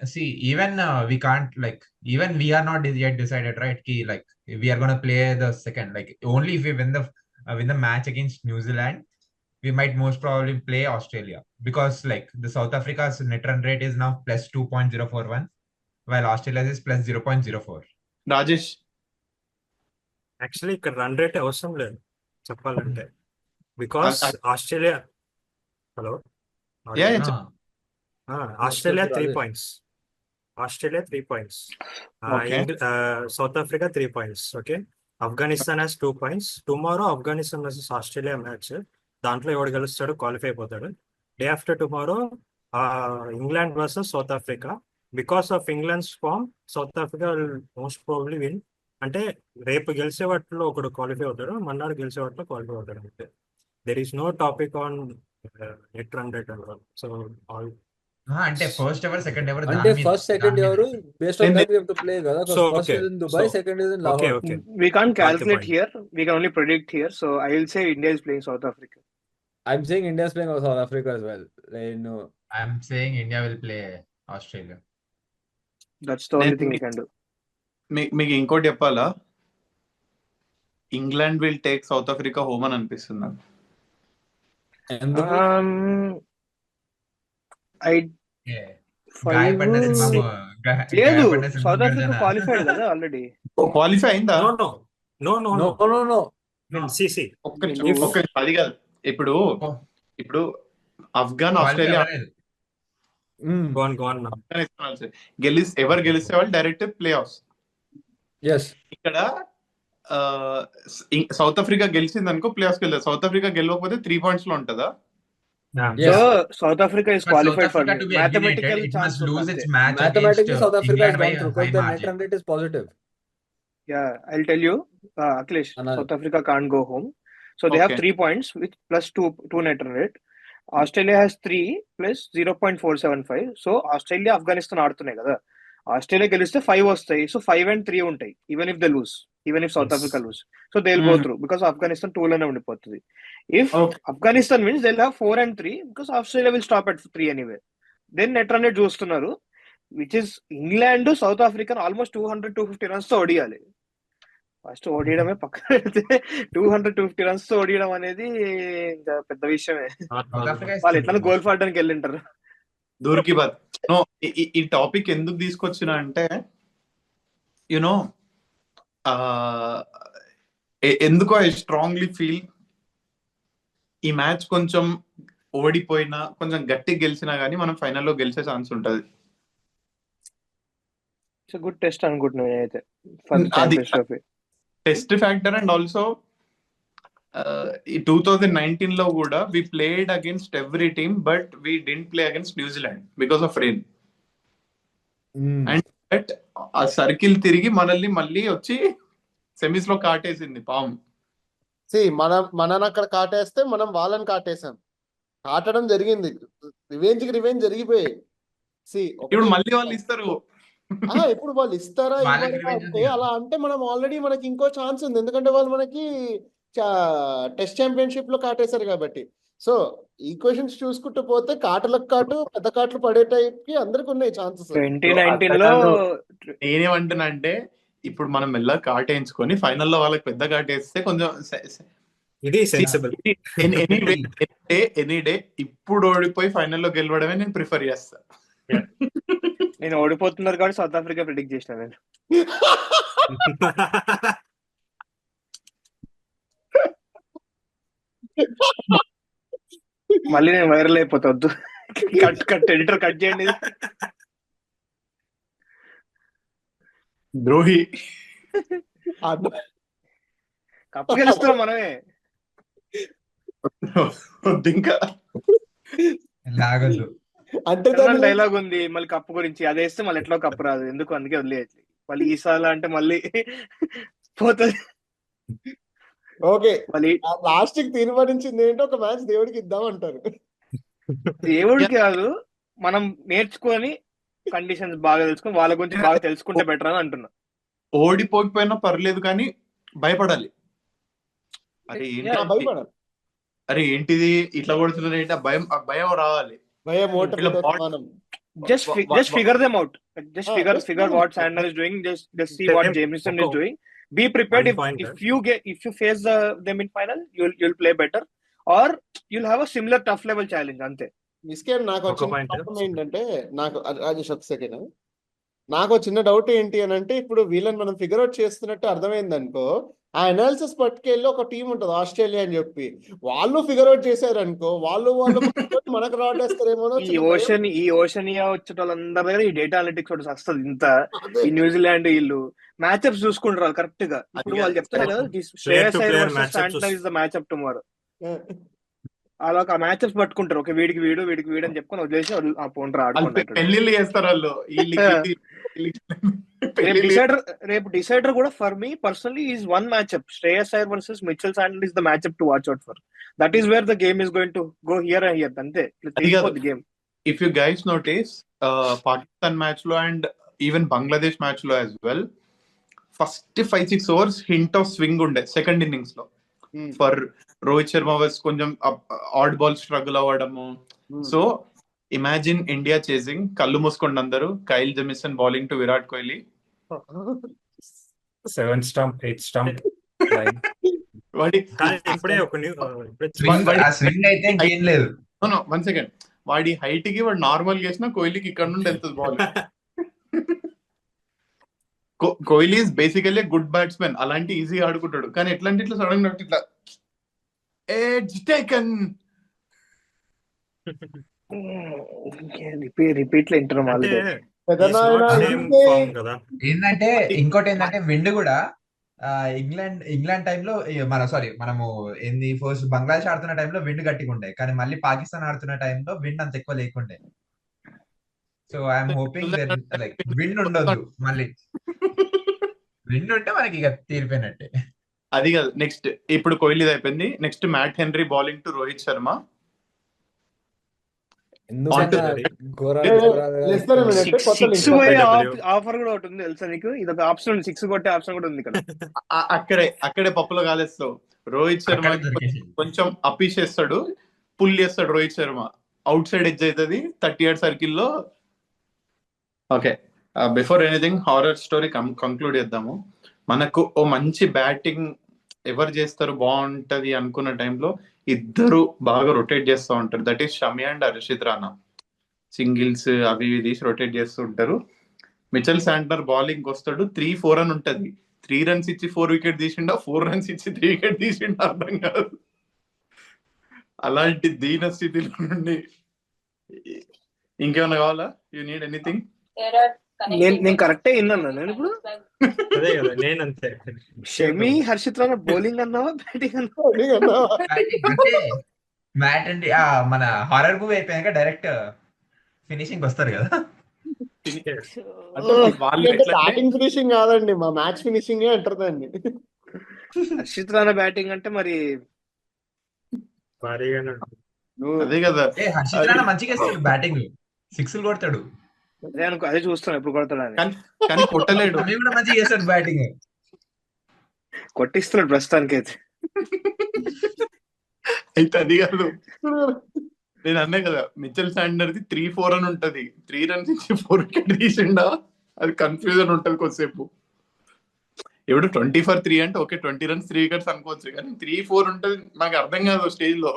we can't like even we are not yet decided, right? Ki like we are gonna play the second. Like only if we win the match against New Zealand, we might most probably play Australia because like the South Africa's net run rate is now plus 2.041, while Australia's is plus 0.04. Rajesh, actually ఇక్కడ run rate అవసరం లేదు చెప్పాలంటే, because Australia hello yeah Australia 3 Rajesh. points. Australia 3 points. Okay. South Africa 3 points. Okay. Afghanistan has 2 points. Tomorrow Afghanistan versus Australia match. దాంట్లో ఎవడు గెలుస్తాడో qualify అయిపోతాడు. Day after tomorrow England versus South Africa. Because of England's form South Africa most probably win. అంటే రేపు గెలిచే వాటిలో ఒకడు qualify అవుతాడు, మన్నాడు గెలిచే వాటిలో క్వాలిఫై అవుతాడు. అంటే there is no topic on net run rate and so all. అంటే ఫస్ట్ ఎవర్ సెకండ్ ఎవర్ అంటే ఫస్ట్ సెకండ్ ఎవరు based on that we have to play కదా, because So, first okay. is in Dubai, So, second is in Okay, Lahore. okay. We can't Got the calculate point. here. We can only predict here. So I will say India is playing South Africa. I'm saying India is playing South Africa as well. Like, no. I'm saying India will play Australia. That's the only thing we can do. మీకు ఇంకోటి చెప్పాలా, England will take south Africa home అని అనిపిస్తుంది నాకు. ఎందుకు? I Yeah. find గాయపడిన సింహం లేదు గాయపడిన సింహం సౌత్ ఆఫ్రికా గర్జన. క్వాలిఫైడ్ కదా ఆల్రెడీ. క్వాలిఫై అయిందా? No. No. See. ఒక్క నిమిషం, అది కాదు. ఇప్పుడు అఫ్ఘాన్ వాళ్ళకి ఆస్ట్రేలియా అవ్వలేదు. గోన్ ఎవరు గెలిస్తే వాళ్ళు డైరెక్ట్ ప్లే ఆఫ్స్. ఎస్ ఇక్కడ సౌత్ ఆఫ్రికా గెలిచింది అనుకో ప్లే ఆఫ్స్ వెళ్ళదు. సౌత్ ఆఫ్రికా గెలవకపోతే 3 points లో ఉంటుందా? So yes South Africa is For South qualified for Africa to be eliminated, mathematical it chance must ఉంది lose అంతే. its match against mathematically South Africa England is by gone a through high because their net margin. run rate is positive. Yeah, I'll tell you, Akhilesh, అన్నారు. South Africa can't go home. So they have Okay. 3 points with plus two net run rate. Australia has 3 plus 0.475. So Australia, Afghanistan ఆడుతున్నాయి కదా, Australia గెలిస్తే 5 వస్తాయి. So 5 and 3 ఉంటాయి even if they lose, even if South Yes. Africa lose. So they will go Hmm. Through because Afghanistan 2 లోనే ఉండిపోతుంది. If Okay. Afghanistan wins they will have 4 and 3 because Australia will stop at 3 anyway. Then net run rate చూస్తున్నారు which is England South Africa almost 200-250 runs తో ఓడియాలి. First ఓడియడమే పక్కన పెడితే 200-250 runs తో ఓడియడం అనేది ఇంకా పెద్ద విషయమే. South Africa is వాళ్ళు too ఎట్లా good. గోల్ ఫాడడానికి వెళ్ళింటారు. దూర్కి బాత్. నో, ఈ టాపిక్ ఎందుకు తీసుకొచ్చిన అంటే యునో ఎందుకో ఐ స్ట్రాంగ్లీ ఫీల్ ఈ మ్యాచ్ కొంచెం ఓడిపోయినా కొంచెం గట్టిగా గెలిచినా గానీ మనం ఫైనల్లో గెలిచే ఛాన్స్ ఉంటది. ఇట్స్ గుడ్ టెస్ట్ అనుకుంటున్నాను నేనైతే ఫర్ అది champions trophy. Test factor. And also ఈ 2019 లో కూడా we played against every team but we didn't play against New Zealand because of rain. And but ఆ సర్కిల్ తిరిగి మనల్ని మళ్ళీ వచ్చి సెమీస్ లో కాటేసింది పాము. మనని అక్కడ కాటేస్తే మనం వాళ్ళని కాటేసాం. కాటడం జరిగింది, రివెంజ్ జరిగిపోయాయి. ఇప్పుడు మళ్ళీ వాళ్ళు ఇస్తారు. ఇప్పుడు వాళ్ళు ఇస్తారా వాళ్ళకి ఇవ్వరా revenge అంటే, ఉంది. అలా అంటే మనం ఆల్రెడీ మనకి ఇంకో ఛాన్స్ ఉంది, ఎందుకంటే వాళ్ళు మనకి టెస్ట్ ఛాంపియన్షిప్ లో కాటేశారు కాబట్టి. సో ఈక్వేషన్స్ చూసుకుంటూ పోతే కాటలకు కాటు పెద్ద కాట్లు పడే టైప్ కి అందరికి ఉన్నాయి ఛాన్సెస్. 2019 లో నేనేమంటున్నా అంటే ఇప్పుడు మనం మెల్లగా కాటేయించుకొని ఫైనల్లో వాళ్ళకి పెద్ద కాటేస్తే కొంచెం ఇది సెన్సిబుల్. ఎనీ డే ఇప్పుడు ఓడిపోయి ఫైనల్లో గెలవడమే నేను ప్రిఫర్ చేస్తా. నేను ఓడిపోతున్నారు కాబట్టి సౌత్ ఆఫ్రికా ప్రిడిక్ట్ చేసిన నేను. మళ్ళీ నేను వైరల్ అయిపోతా, వద్దు. కట్ ఎడిటర్ కట్ చేయండి. ద్రోహి. కప్పు గెలుస్తున్నాం మనమే. వద్దు ఇంకా లాగొద్దు. అంటే డైలాగ్ ఉంది మళ్ళీ కప్పు గురించి, అది వేస్తే మళ్ళీ ఎట్లా కప్పు రాదు, ఎందుకు అందుకే వదిలేయట్లేదు. మళ్ళీ ఈసారి అంటే మళ్ళీ పోతుంది. ఓకే, మళ్ళీ లాస్ట్ కి తీర్మానించింది ఏంటో ఒక మ్యాచ్ దేవుడికి ఇద్దాం అంటారు. దేవుడికి కాదు, మనం నేర్చుకొని కండిషన్స్ బాగా తెలుసుకొని వాళ్ళ గురించి బాగా తెలుసుకుంటే బెటర్ అని అంటున్నా. ఓడిపోకపోయినా పర్లేదు కానీ భయపడాలి. అరే ఏంటి భయపడాలి, అరే ఏంటిది ఇట్లా కొడుతున్నారు ఏంటి, ఆ భయం రావాలి. భయం వీళ్ళ bot- Just figure them out. Just figure what Sanders is doing. Just see what Jameson is doing. Be prepared. If you face them in final, you'll play better, or you'll have a similar tough level challenge. Ante. మిస్కేన్ నాకు ఒక point. వచ్చిన ఏంటంటే, నాకు రాజేష్ ఒక second, నాకు చిన్న doubt ఏంటి అని అంటే, ఇప్పుడు వీళ్ళని మనం ఫిగర్ అవుట్ చేస్తున్నట్టు అర్థమైంది అనుకో, ఆ అనాలిసిస్ పట్టుకెళ్ళి ఒక టీం ఉంటుంది ఆస్ట్రేలియా అని చెప్పి, వాళ్ళు ఫిగర్ అవుట్ చేశారు అనుకో, వాళ్ళు మనకు రాటేస్తారేమో. ఈ ఓషనియా వచ్చే వాళ్ళందరి దగ్గర ఈ డేటా అనలిటిక్స్ ఒకటి వస్తుంది. ఇంత ఈ న్యూజిలాండ్ వీళ్ళు మ్యాచ్అప్స్ చూసుకుంటారు కరెక్ట్ గా. ఇప్పుడు వాళ్ళు చెప్తారు కదా, Shreyas Iyer versus Santner is the మ్యాచ్అప్ tomorrow. అలా ఆ మ్యాచ్అప్స్ పట్టుకుంటారు, ఓకే వీడికి వీడు అని చెప్పుకొని వదిలేసి ఆ పోండ్రా ఆడుకుంటారు. పెళ్లిళ్ళు చేస్తారు వాళ్ళు. రేపు డిసైడర్ కూడా for me personally is one matchup. Shreyas Iyer versus Mitchell Santner is the matchup to watch out for. That is where the game is going to go here and here. అంతే game. If you guys notice Pakistan match లో and even Bangladesh match లో as well, first 5-6 overs hint of swing ఉండే second innings లో. For Rohit Sharma was కొంచెం odd ball struggle అవ్వడము. So imagine India chasing, కళ్ళు మూసుకోండి అందరూ, Kyle Jamieson bowling to Virat Kohli. 7 stump, 8 stump line. ఇప్పుడే ఆ స్వింగ్ అయితే ఇంకేం లేదు. 1 second, వాడి హైట్ కి వాడు నార్మల్ చేసిన కోహ్లీకి ఇక్కడ నుండి వెళ్తుంది ball. Kohli is basically good batsmen, అలాంటి ఈజీ ఆడుకుంటాడు. కానీ ఎట్లాంటి ఇట్లా సడన్ గా ఇట్లా ఎడ్జ్ టేకన్. రిపీట్ లో వింటున్నాం అంటే ఆల్రెడీ. పెదనాయన నాట్ ఆ, సేమ్ ఇంకే ఫామ్ కదా. ఏంటంటే ఇంకోటి ఏంటంటే విండ్ కూడా ఇంగ్లాండ్ టైంలో మనము ఏంది ఫస్ట్ బంగ్లాదేశ్ ఆడుతున్న టైంలో విండ్ గట్టిగా ఉండే, కానీ మళ్ళీ పాకిస్తాన్ ఆడుతున్న టైంలో విండ్ అంత ఎక్కువ లేకుండే. So I'm hoping there like wind ఉండొద్దు, మళ్ళీ విండ్ ఉంటే మనకి ఇక తీరిపోయినట్టే. అది కాదు, నెక్స్ట్ ఇప్పుడు కోహ్లీది అయిపోయింది. Next Matt Henry bowling to Rohit Sharma. ఎందుకన్నా Century. ఘోరాలు ఘోరాలుగా లెస్ దెన్ మినిట్ కొత్త సిక్స్ లింక్ పోయే FW. ఆఫర్ కూడా ఒకటి ఉంది తెలుసా నీకు? ఇది ఒక ఆప్షన్, 6 కొట్టే ఆప్షన్ కూడా ఉంది ఇక్కడ. అక్కడే పప్పులో కాలేస్తావు. రోహిత్ శర్మ అక్కడ దొరికేసింది. కొంచెం అప్పీస్ చేస్తాడు, పుల్ చేస్తాడు Rohit Sharma, out side edge అవుతుంది 38 సర్కిల్లో. Okay, before anything horror story conclude చేద్దాము. మనకు ఓ మంచి బ్యాటింగ్ ఎవరు చేస్తారు బాగుంటది అనుకున్న టైంలో ఇద్దరు బాగా రొటేట్ చేస్తూ ఉంటారు. That is Shami and Harshit Rana. Singles అవి ఇవి తీసి రొటేట్ చేస్తూ ఉంటారు. మిచెల్ శాంట్నర్ బౌలింగ్ వస్తాడు, 3-4 అని ఉంటది. 3 రన్స్ ఇచ్చి 4 వికెట్ తీసిండా, 4 రన్స్ ఇచ్చి 3 వికెట్ తీసిండా అర్థం కాదు. అలాంటి దీన స్థితిలో నుండి ఇంకేమైనా కావాలా? You need anything? నేను కరెక్టే విన్నాను నేను ఇప్పుడు. అదే కదా, నేనంతే. షమి, హర్షిత్ రాణా బౌలింగ్ అన్నావా బ్యాటింగ్ అన్నావా? Batting అంటే మ్యాట్ అండి మన హారర్ మూవీ అయిపోయాక డైరెక్ట్ ఫినిషింగ్ వస్తారు కదా. అంటే వాళ్ళు ఎట్లా బ్యాటింగ్ ఫినిషింగ్ కాదండి, మా మ్యాచ్ ఫినిషింగ్ అంటారు దాన్ని. హర్షిత్ రాణా బ్యాటింగ్ అంటే మరి భారీగానే ఉంటుంది. అదే కదా. హర్షిత్ రాణా మంచిగా వేస్తాడు బ్యాటింగ్, సిక్స్లు కొడతాడు. అదే అనుకో, అదే చూస్తాను ఎప్పుడు కొడతాడని. కానీ కొట్టలేడు. షమి కూడా మంచిగా చేస్తాడు బ్యాటింగ్. కొట్టిస్తున్నాడు ప్రస్తుతానికి అయితే. అయితే అది కాదు, నేను అన్నా కదా మిచెల్ శాంట్నర్ది 3-4 అని ఉంటది. 3 రన్స్ ఇచ్చి 4 వికెట్ తీసిండా, అది కన్ఫ్యూజన్ ఉంటది కొద్దిసేపు. ఇప్పుడు 20-3 అంటే ఓకే, 20 రన్స్ 3 వికెట్స్ అనుకోవచ్చు, కానీ 3-4 ఉంటది, నాకు అర్థం కాదు స్టేజ్ లో.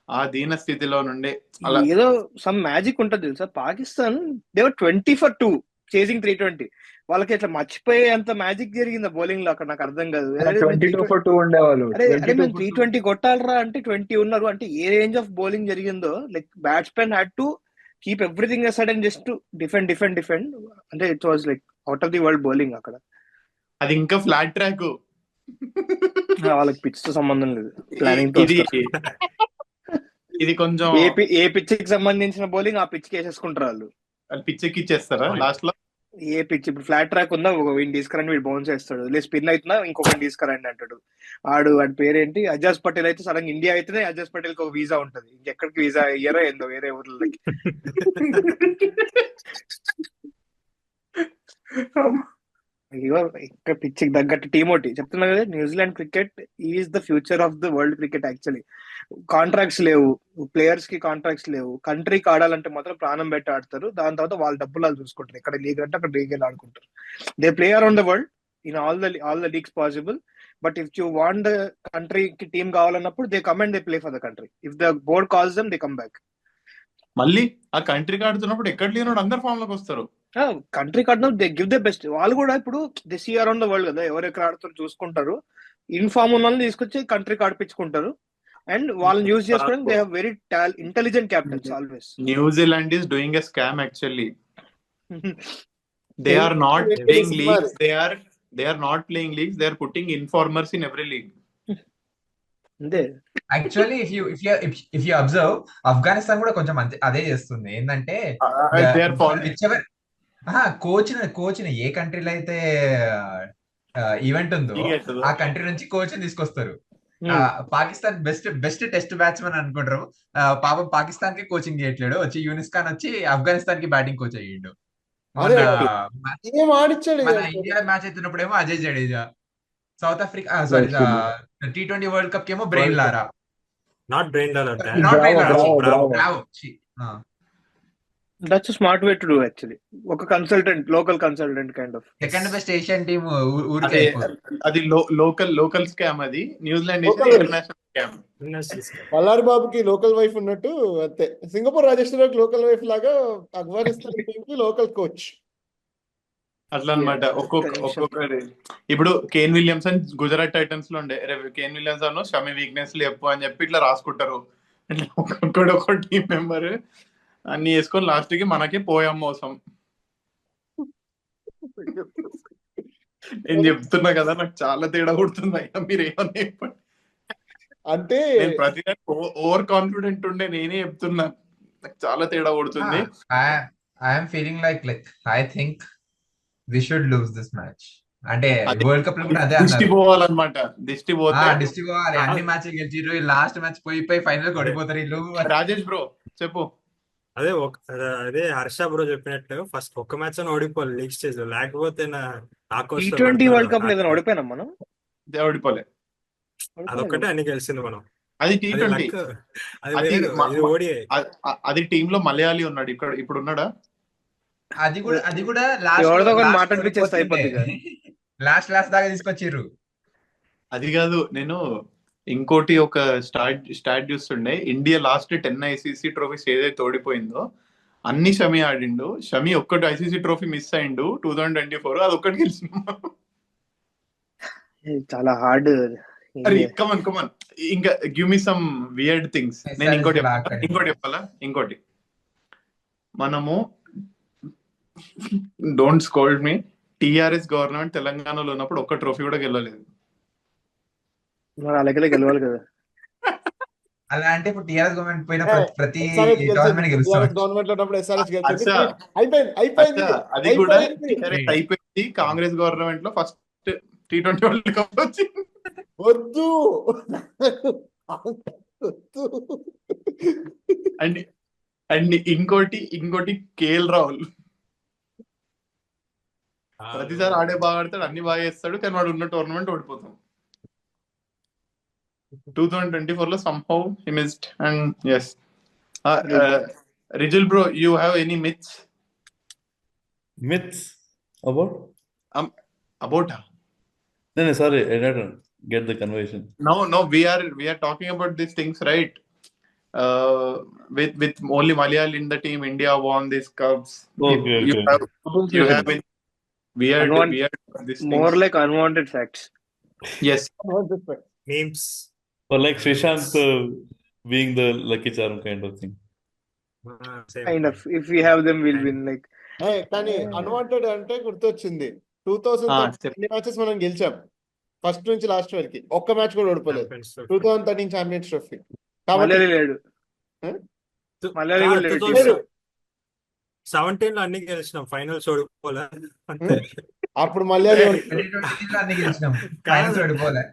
ఆ దీన స్థితిలో నుండి అలా ఏదో సమ్ మ్యాజిక్ ఉంటది తెలుసా. పాకిస్తాన్ దేవర్ 20 for 2 చేసింగ్ 320. వాళ్ళకి ఇట్లా మర్చిపోయే అంత మ్యాజిక్ జరిగింది బౌలింగ్ లో అక్కడ. నాకు అర్థం కాదు. 22 for 2 ఉండేవాళ్ళు. అరే 22 మేము for 2. 320 కొట్టాలరా అంటే 20 ఉన్నారు. అంటే ఏ రేంజ్ ఆఫ్ బౌలింగ్ జరిగిందో. Like batsmen had to keep everything aside and just defend. అంటే it was like out of the world bowling అక్కడ. అది ఇంకా ఫ్లాట్ ట్రాక్. వాళ్ళకి పిచ్ తో సంబంధం లేదు, ప్లానింగ్ తో వస్తారు. ఇది కొంచెం ఏ పిచ్ కి సంబంధించిన బౌలింగ్ ఆ పిచ్ కి వేసేసుకుంటారు వాళ్ళు. పిచ్ ఎక్కిచ్చేస్తారా లాస్ట్ లో? ఏ పిచ్ ఇప్పుడు ఫ్లాట్ ట్రాక్ ఉందా, వీడిని తీసుకురండి, వీడు బౌన్స్ చేస్తాడు. లేదు స్పిన్ అవుతుందా, ఇంకొకటి తీసుకురండి అంటాడు. వాడి పేరేంటి, అజాజ్ పటేల్. అయితే సడన్ ఇండియా అయితేనే అజాజ్ పటేల్ కి ఒక వీసా ఉంటది, ఇంకెక్కడికి వీసా ఇయ్యారో ఏందో వేరే ఊర్లకి. ఇక్కడ పిచ్చికి తగ్గట్టు టీమ్ ఒకటి చెప్తున్నా కదా. New Zealand cricket is the future of the world cricket. Actually contracts లేవు, ప్లేయర్స్ కి కాంట్రాక్ట్స్ లేవు. కంట్రీకి ఆడాలంటే మాత్రం ప్రాణం పెట్టి ఆడతారు. దాని తర్వాత వాళ్ళ డబ్బులు వాళ్ళు చూసుకుంటారు. ఇక్కడ లీగ్ అంటే అక్కడ లీగ్ ఆడుకుంటారు. They play around the world in all the leagues possible. But if you want the కంట్రీకి టీమ్ కావాలన్నప్పుడు they come and they play for the country. If the board calls them they come back. మళ్ళీ ఆ కంట్రీకి ఆడుతున్నప్పుడు ఎక్కడ లేనోడు అందరు form లోకి వస్తారు. కంట్రీ కట్టిన దే గివ్ ద బెస్ట్. వాళ్ళు కూడా ఇప్పుడు they see around the world కదా, ఎవరెక్కడ ఆడుతారు చూసుకుంటారు. ఇన్ఫార్మ్ ఉన్న వాళ్ళని తీసుకొచ్చి కంట్రీకి ఆడిపించుకుంటారు. అండ్ వాళ్ళని యూజ్ చేసుకోవడానికి they have very intelligent captains always. New Zealand is doing a scam actually. They are not playing leagues. They are not playing leagues. They are putting informers in every league. Actually if you observe, Afghanistan కూడా కొంచెం అదే చేస్తుంది. ఏంటంటే coach ఏ కంట్రీలో అయితే event ఉందో ఆ country నుంచి కోచ్ తీసుకొస్తారు. పాకిస్తాన్ బెస్ట్ టెస్ట్ బ్యాట్స్మెన్ అనుకుంటారు. పాపం పాకిస్తాన్ కి కోచింగ్ చేయట్లేడు, వచ్చి యూనిస్ ఖాన్ వచ్చి ఆఫ్ఘనిస్తాన్ కి బ్యాటింగ్ కోచ్ అయ్యిండు. మన ఇండియా మ్యాచ్ అవుతున్నప్పుడేమో Ajay Jadeja, South Africa T20 world cup కేమో Brian Lara. Not Brian Lara, Bravo. That's a smart way to do actually. ఒక consultant, local consultant kind of. Second best Asian team అది local scam. అది New Zealand international scam. మల్లారి బాబుకి local wife ఉన్నట్టు అంతే, Singapore Rajeshwar local wife లాగా Afghanistan team కి local coach. అట్లా అనమాట. ఒక్కొక్కటి ఇప్పుడు కేన్ విలియమ్సన్ గుజరాత్ టైటన్స్ లో ఉండే. కేన్ విలియమ్సన్ షమి వీక్నెస్ చెప్పు అని చెప్పి ఇట్లా రాసుకుంటారు. అంటే ఒక్కొక్కడు ఒక టీం మెంబర్ అన్ని వేసుకొని లాస్ట్ కి మనకే పోయాం మోసం. నేను చెప్తున్నా కదా, నాకు చాలా తేడా కొడుతుంది అయ్యా, మీరు ఏమన్నా చెప్పండి. అంటే నేను ప్రతి ఓవర్ కాన్ఫిడెంట్ ఉండే నేనే చెప్తున్నా, నాకు చాలా తేడా కొడుతుంది. I'm feeling like I think we should lose this match. అంటే అదే వరల్డ్ కప్ లో కూడా అదే దిష్టి అన్నారు. పోవాలన్నమాట. దిష్టి పోతే డిస్ట్రిక్ట్ పోవాలి, అన్ని మ్యాచ్ గెలిచిర్రు, లాస్ట్ మ్యాచ్ పోయి ఫైనల్ ఓడిపోతారు వీళ్ళు. రాజేష్ బ్రో చెప్పు. అదే హర్ష బ్రో చెప్పినట్టు ఫస్ట్ ఒక్క మ్యాచ్ అని ఓడిపోవాలి లీగ్ స్టేజ్ లో, లేకపోతే T20 వరల్డ్ కప్ లో ఏదైనా ఓడిపోయినాం మనం. ఓడిపోలే, అదొక్కటే అన్ని గెలిచింది మనం. అది అది T20. లక్, అది అది వేరు, ఇది ఓడిఐ. అది టీమ్ లో మలయాళీ ఉన్నాడు, ఇప్పుడు ఉన్నాడా? అది కూడా లాస్ట్ ఎవరితో ఒకరిని మాట్లాడిపిచ్చేస్తే అయిపోద్ది కదా. లాస్ట్ దాకా తీసుకొచ్చిర్రు. అది కాదు, నేను ఇంకోటి ఒక స్టార్ట్ చూస్తుండే. ఇండియా లాస్ట్ 10 ICC ట్రోఫీస్ ఏదైతే ఓడిపోయిందో అన్ని షమి ఆడిండు. షమి ఒక్కటి ICC ట్రోఫీ మిస్ అయిండు 2024, అది ఒక్కటి గెలిచిండు. చాలా హార్డ్. అరే కమన్ ఇంకా give me some weird things. నేను ఇంకోటి చెప్పాలా, ఇంకోటి మనము don't scold me, TRS government తెలంగాణలో ఉన్నప్పుడు ఒక్క ట్రోఫీ కూడా గెలవలేదు. మరి అలాగే గెలవాలి కదా. అలా అంటే ఇప్పుడు టీఆర్ఎస్ గవర్నమెంట్ పోయిన ప్రతి టోర్నమెంట్ గెలుస్తాం. గవర్నమెంట్ లో ఉన్నప్పుడు SRH గెలిచింది. అచ్చా, అయిపోయింది. అది కూడా TRS అయిపోయింది. కాంగ్రెస్ గవర్నమెంట్ లో ఫస్ట్ T20 వరల్డ్ కప్ వచ్చింది. వద్దు అండ్ ఇంకోటి కేఎల్ రాహుల్ ప్రతిసారి ఆడే బాగా ఆడతాడు, అన్ని బాగా చేస్తాడు, కానీ వాడు ఉన్న టోర్నమెంట్ ఓడిపోతాం. 2024 లో somehow he missed. And yes, Rijal bro, you have any myths about? About No, sorry, I didn't get the conversation. no, we are talking about these things, right? With only Malayali in the team, India won these cups. Okay. You have been weird these More things. like unwanted facts. Yes. Memes. Or like Srishant being the lucky charm kind of thing. Kind of. If we have them, we'll win. Like కానీ unwanted అంటే గుర్తొచ్చింది. 2013 matches మనం గెలిచాం, first నుంచి last వరకు ఒక్క match కూడా ఓడిపోలేదు. 2013 champions trophy. Malayali లేడు. మలయాళీ కూడా లేడు. 17 లో అన్ని గెలిచినాం, ఫైనల్స్ ఓడిపోలే అంతే. అప్పుడు మలయాళీ అన్ని గెలిచినాం, ఫైనల్స్ ఓడిపోలే.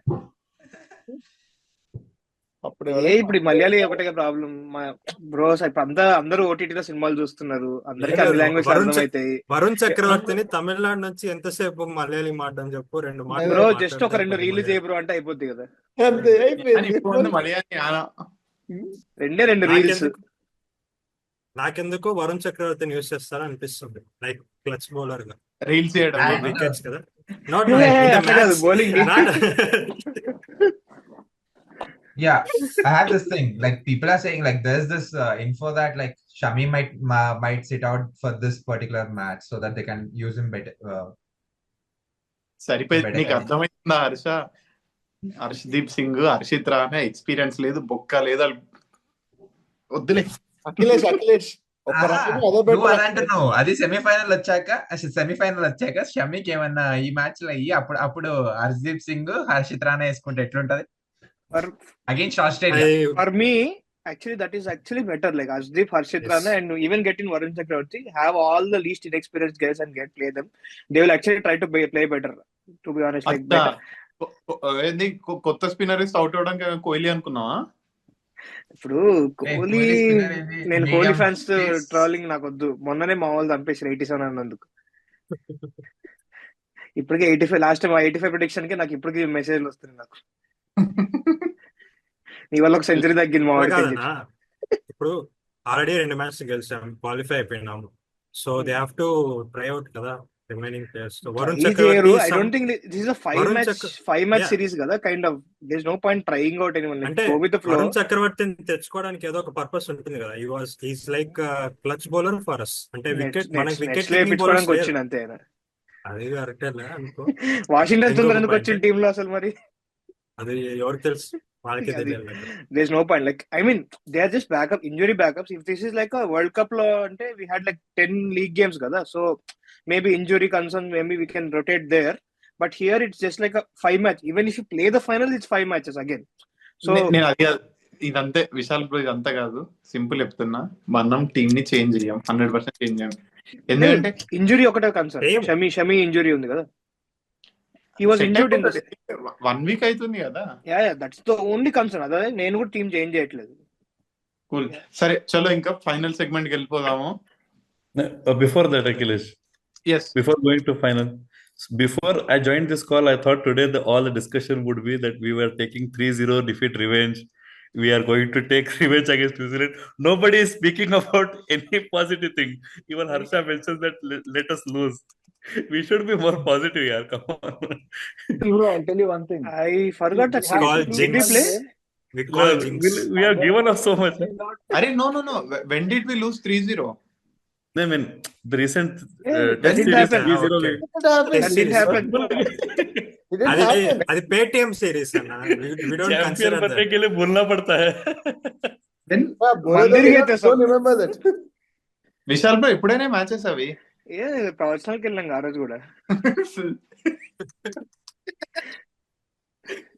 అప్పుడు ఇప్పుడు మలయాళీ ఒకటే ప్రాబ్లం బ్రోస్. ఇప్పుడు అందరూ ఓటీటీలో సినిమాలు చూస్తున్నారు, అందరికి అన్ని లాంగ్వేజ్ అర్థమవుతాయి. వరుణ్ చక్రవర్తిని తమిళనాడు నుంచి ఎంతసేపు మలయాళీ మాట్లాడని చెప్పు, 2 మాటలు బ్రో జస్ట్ ఒక 2 రీల్ చేయ బ్రో అంటే అయిపోద్ది కదా. అంతే అయిపోయింది. మలయాళీ 2 రీల్స్. నాకెందుకో వరుణ్ చక్రవర్తిని యూస్ చేస్తారా అనిపిస్తుంది, లైక్ క్లచ్ బౌలర్ గా, రీల్స్ చేయడం, వికెట్స్ కదా. Not bowling. Yeah, I have this thing. Like people are saying, like there's this info that like Shami might sit out for this particular match so that they can use him better. సరిపోయింది. నీకు అర్థమైందా Harshdeep Singh, Harshit Rana experience లేదు, బొక్క లేదు, వద్దులే. అఖిలేష్ నువ్వు అలా అంటున్నావు. అది సెమీఫైనల్ వచ్చాక షమీకి ఏమన్నా ఈ మ్యాచ్ లో అయ్యి అప్పుడు హర్షదీప్ సింగ్, హర్షిత్ రాణా వేసుకుంటే ఎట్లుంటది against Australia? For me, actually, that is actually better. Like Arshdeep, Harshit Rana, and even getting Varun Chakravarti, have all the least inexperienced guys and play them. They will actually try to play better. To be honest, like better. కొత్త spinner out అవడానికి కోహ్లీ అనుకున్నావా? ఇప్పుడు కోహ్లీ, నేను Kohli fans trolling నాకు వద్దు. మొన్ననే మా వాళ్ళు చంపేసి 87 అన్నందుకు. ఇప్పటికే 85, లాస్ట్ టైం 85 ప్రిడిక్షన్ కి నాకు ఇప్పటికీ మెసేజ్లు వస్తున్నాయి నాకు. నీ వల్ల ఒక సెంచరీ తగ్గింది మా వాడికి. ఇప్పుడు ఆల్రెడీ 2 మ్యాచ్ గెలిచాం, క్వాలిఫై అయిపోయినాము. So they have to try out కదా remaining players. Varun Chakravarthy, I don't think this is a 5 match series కదా, kind of. There's no point trying out anyone. అంటే Go with the flow. Varun చక్రవర్తిని తెచ్చుకోవడానికి ఏదో ఒక purpose ఉంటుంది కదా. He's like clutch bowler for us. అంటే మనకి వికెట్ వేయించుకోవడానికి వచ్చింది అంతే. అది కరెక్టే అనుకో. వాషింగ్టన్ సుందర్ ఎందుకు వచ్చింది టీమ్ లో అసలు? మరి అది ఎవరికి తెలుసు. వాళ్ళకి అది తెలియాలి. there's no point. Like, I mean, they are just backup, injury backups. If this is like a World Cup lo ante, we had like 10 league games kada. So maybe injury concerns, maybe we can rotate there. But here it's just like a 5 match. Even if you play the final, it's 5 matches again. So నేను అది ఇదంతే Vishal bro, ఇదంతా కాదు, simple చెప్తున్నా, మనం team ని change చేయం, 100% change చేయం. ఎందుకంటే ఇంజురీ ఒకటే కన్సర్న్. Same. షమి ఇంజురీ ఉంది కదా. He was set injured in the అయిపోతుంది, 1 వీక్ అవుతుంది కదా. yeah, that's the only concern. అదే నేను కూడా టీం చేంజ్ చేయట్లేదు. కూల్. సరే చలో ఇంకా ఫైనల్ సెగ్మెంట్ కి వెళ్ళిపోదాము. Before that, Akhilesh, yes, before going to final, before I joined this call, I thought today all the discussion would be that we were taking 3-0 defeat revenge. We are going to take revenge against New Zealand. Nobody is speaking about any positive thing. Even Harsha mentions that let us lose. We should be more positive, yaar. Come on. Bro, I'll tell you one thing. I forgot that It's called series. Did we jinx. play? We call jinx. We have given up so much. అరే no, when did we lose 3-0? I mean, the recent Yeah, that test didn't series happen. 3-0. Okay. That didn't happen. It didn't అది happen. అది Paytm series అన్న. We don't Champion consider बनने that. के लिए बोलना पड़ता है. మందిరికి అయితే I don't remember that. Vishal bro ఎప్పుడైనా మ్యాచెస్ అవి? ప్రవచనాలకు వెళ్ళాం ఆ రోజు కూడా.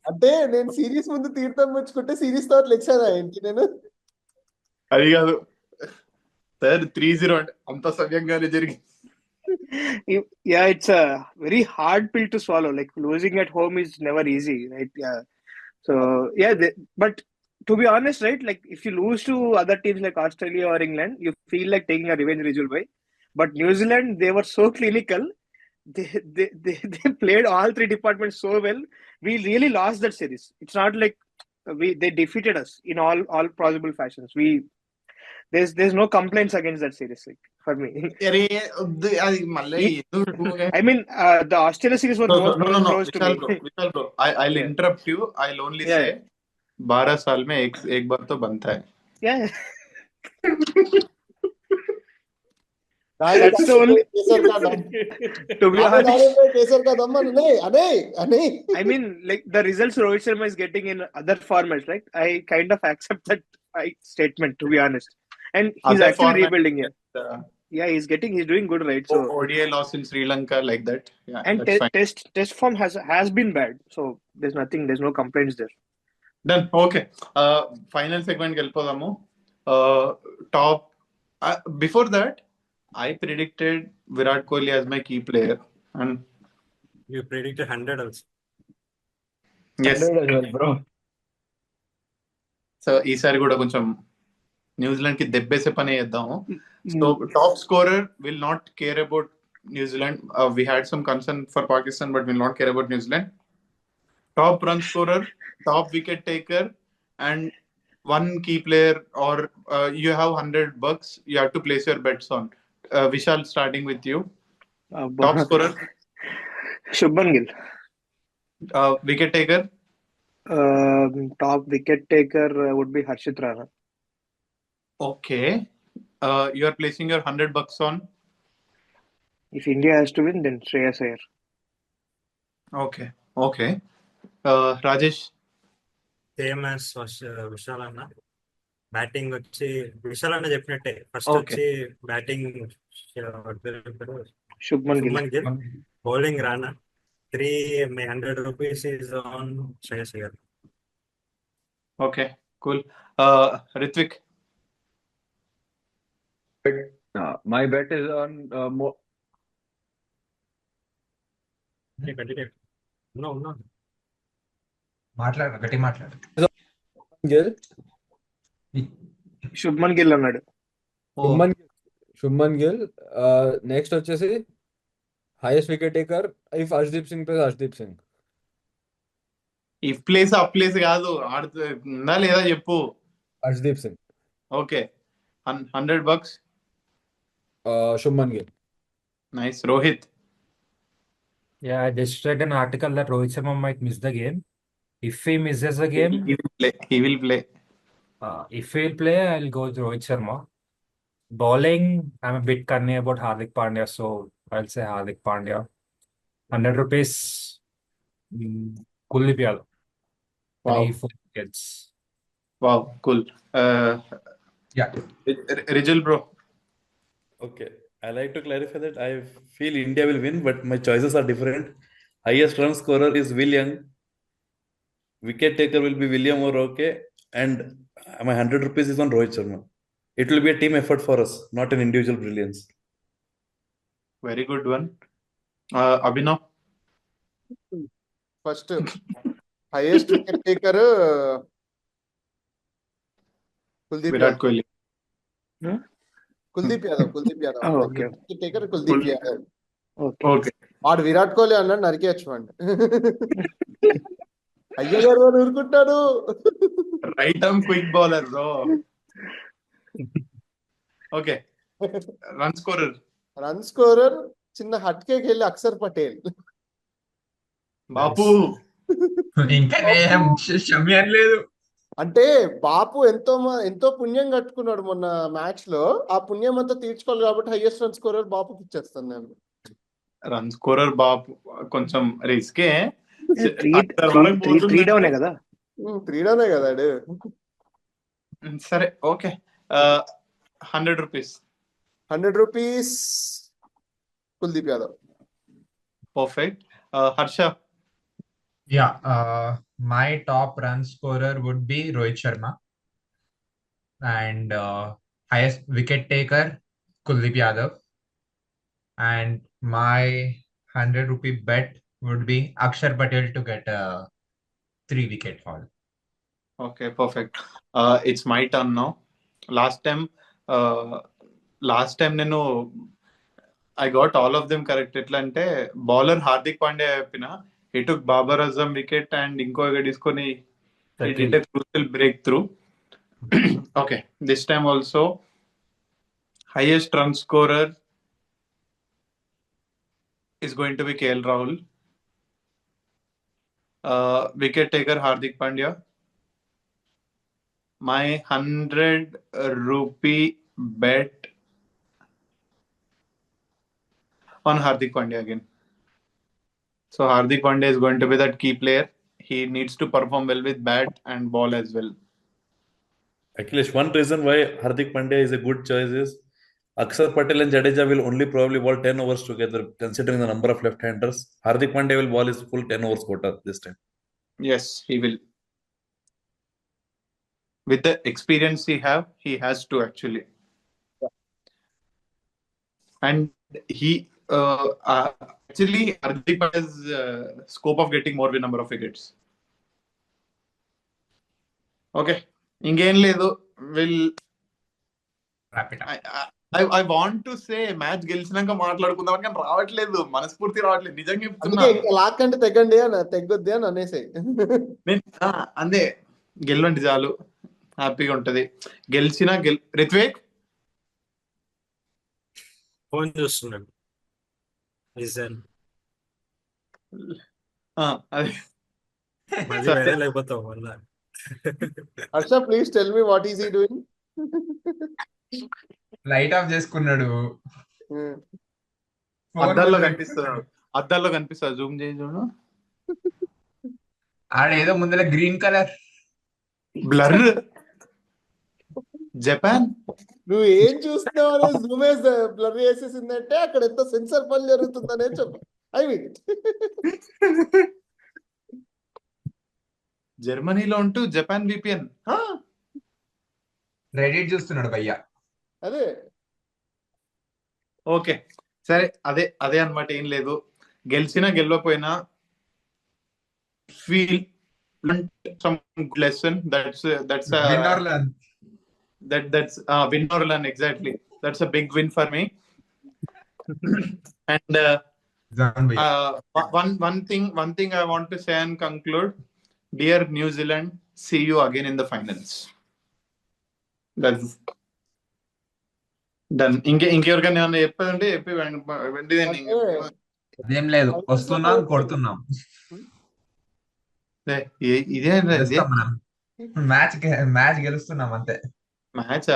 అంటే నేను సిరీస్ ముందు తీర్థం ముచ్చుకుంటే సిరీస్ తో లెక్చారా ఏంటి నేను? అది కాదు సార్, 3-0 అంటే అంత సవ్యంగానే జరిగింది. Yeah, it's a very hard pill to swallow. Like losing at home is never easy, right? Yeah. So yeah, but to be honest, right? Like if you lose to other teams like Australia or England, you feel like taking a revenge ritual by. But New Zealand, they were so clinical. They played all three departments so well. We really lost that series. It's not like they defeated us in all possible fashions. There's no complaints against that series, like, for me. అరే వద్దు, అది మళ్ళీ ఎందుకు? I mean, the Australia series were more close to me. Vishal bro, I'll Yeah. interrupt you. I'll only Yeah. say 12 साल में एक बार तो बनता है. Yeah. That's the only. Kesar కా dum. To be honest, kesar కా దమ్ అనే. I mean, like the results Rohit Sharma is getting in other formats, right? I kind of accept that statement, to be honest. And he's Other actually format- rebuilding here. Yeah, he's doing good, right? So ODI loss in Sri Lanka like that. Yeah, and that's fine. test form has been bad. So there's no complaints there. Done. Okay. Final segment కి వెళ్ళిపోదాము. Top. Before that, I predicted Virat Kohli as my key player, and You predicted 100 also. yes. 100 as well, bro. So ఈసారి కూడా కొంచెం New Zealand కి దెబ్బేసే పని చేద్దాము. So top scorer will not care about New Zealand. We had some concern for Pakistan but will not care about New Zealand. Top run scorer, top wicket taker, and one key player, or you have $100, you have to place your bets on. Vishal, starting with you. Top scorer, Shubman Gill. wicket taker, Top wicket taker would be Harshit Rana. okay. You are placing your $100 on. If India has to win, then Shreyas Iyer. Okay. Rajesh. Same as Vishal అన్న. Batting వచ్చి విశాల్ అన్న చెప్పినట్టే, first Okay. వచ్చి batting Shubman Gill. Shubman Gill, bowling Rana. 300 rupees is on Shreyas Iyer. Okay, cool. Ritvik. My bet is on Continue. No. మాట్లాడు, గట్టి మాట్లాడు. Gill. Shubman Gill అన్నాడు. Shubman Gill. Next వచ్చేసి highest wicket taker if Arshdeep Singh plays Arshdeep Singh. If place up place కాదు, ఆడుతుందా లేదా చెప్పు. Arshdeep Singh. Okay. $100. Shubman Gill. Nice. Rohit. Yeah, I just read an article that Rohit Sharma might miss the game. If he misses the game, He will play. if he'll play, I'll go with Rohit Sharma. Bowling, I'm a bit cunning about Hardik Pandya, so I'll say Hardik Pandya. 100 rupees, Kuldeep Yadav. Wow. 3, 4, wickets. Wow, cool. Yeah. Rijal bro. Okay, I like to clarify that I feel India will win, but my choices are different. Highest run scorer is Will Young. Wicket taker will be William O'Rourke, and my 100 rupees is on Rohit Sharma. It will be a team effort for us, not an individual brilliance. Very good one. Abhinav. First highest wicket taker Kuldeep Virat Yadav. Kohli. Kuldeep Yadav okay wicket taker Kuldeep Yadav. Okay Okay. వాడు విరాట్ కోహ్లీ అన్నాడు నరికేయచ్చు వాడిని. అయ్య గారు వాడు ఊరుకుంటాడు. Right arm quick bowler, bro. Okay. Run scorer. Run scorer చిన్న హట్కేకి వెళ్ళి అక్షర్ పటేల్. బాపు. ఇంకా షమ్యాన్ లేదు. అంటే బాపు ఎంతో పుణ్యం కట్టుకున్నాడు మొన్న మ్యాచ్ లో. ఆ పుణ్యం అంతా తీర్చుకోవాలి కాబట్టి హైయెస్ట్ రన్ స్కోరర్ బాపుకి ఇచ్చేస్తాను నేను. రన్ స్కోరర్ బాపు కొంచెం రిస్కే. త్రీ డౌనే కదా. 3 డౌనే కదా ఆడు. సరే okay. 100 rupees. 100 rupees Kuldeep Yadav. Perfect. Harsha. Yeah, my top run scorer would be Rohit Sharma, and highest wicket taker Kuldeep Yadav, and my 100 rupee bet would be Akshar Patel to get a 3-wicket haul. Okay, perfect. It's my turn now. Last time నేను I got all of them correct. ఎట్లా అంటే bowler Hardik Pandya చెప్పిన he took Babar Azam wicket and ఇంకో wicket తీసుకొని he did a crucial breakthrough. Okay, this time also highest run scorer is going to be KL Rahul. Wicket taker Hardik Pandya. My 100 rupee bet on Hardik Pandya again. So Hardik Pandya is going to be that key player. He needs to perform well with bat and ball as well. Akhilesh, one reason why Hardik Pandya is a good choice is Akshar Patel and Jadeja will only probably bowl 10 overs together, considering the number of left-handers. Hardik Pandya will bowl his full 10 overs quota this time. Yes, he will. With the experience he has to actually. And he actually Hardik Pandya's scope of getting more number of wickets. Okay, ఇంకేం లేదు. Wrap it up. I want to say match గెలిచినాక మాట్లాడుకుందాం కానీ రావట్లేదు, మనస్ఫూర్తి రావట్లేదు, నిజంగా చెప్తున్నా. అందుకే ఇంకా లాక్ అంటే తెగ్గొద్ది అని అనేసాయి. అందే గెలవండి చాలు, హ్యాపీగా ఉంటది. గెలిచినా రిత్వేక్ ఫోన్ చూస్తున్నాడు. అదే లేకపోతావు మళ్ళా. Harsha please tell me what is he doing. Light of చేసుకున్నాడు. అద్దాల్లో కనిపిస్తుంది జూమ్ చేయి చూడు. ఆడేదో ముందర గ్రీన్ కలర్ బ్లర్. జపాన్ నువ్వు ఏం చూస్తున్నావు అనేది జూమ్ బ్లర్ చేసేసిందంటే అక్కడ ఎంత సెన్సర్ పని జరుగుతుందనే చెప్పు. ఐ మీన్ జర్మనీలో ఉంటూ జపాన్ విపిఎన్. రెడీట్ చూస్తున్నాడు భయ్యా. అదే ఓకే సరే, అదే అన్నమాట. ఏం లేదు, గెలిచినా గెలవకపోయినా feel some good lesson. That's Win or learn. that's win or learn, exactly. That's a big win for me. And one thing I want to say and conclude, dear New Zealand, see you again in the finals. That's done. ఇంకెవరికైనా ఏమన్నా చెప్పాలంటే అదేం లేదు, వస్తున్నాం కొడుతున్నాం. ఇదే match గెలుస్తున్నాం అంతే. మ్యాచా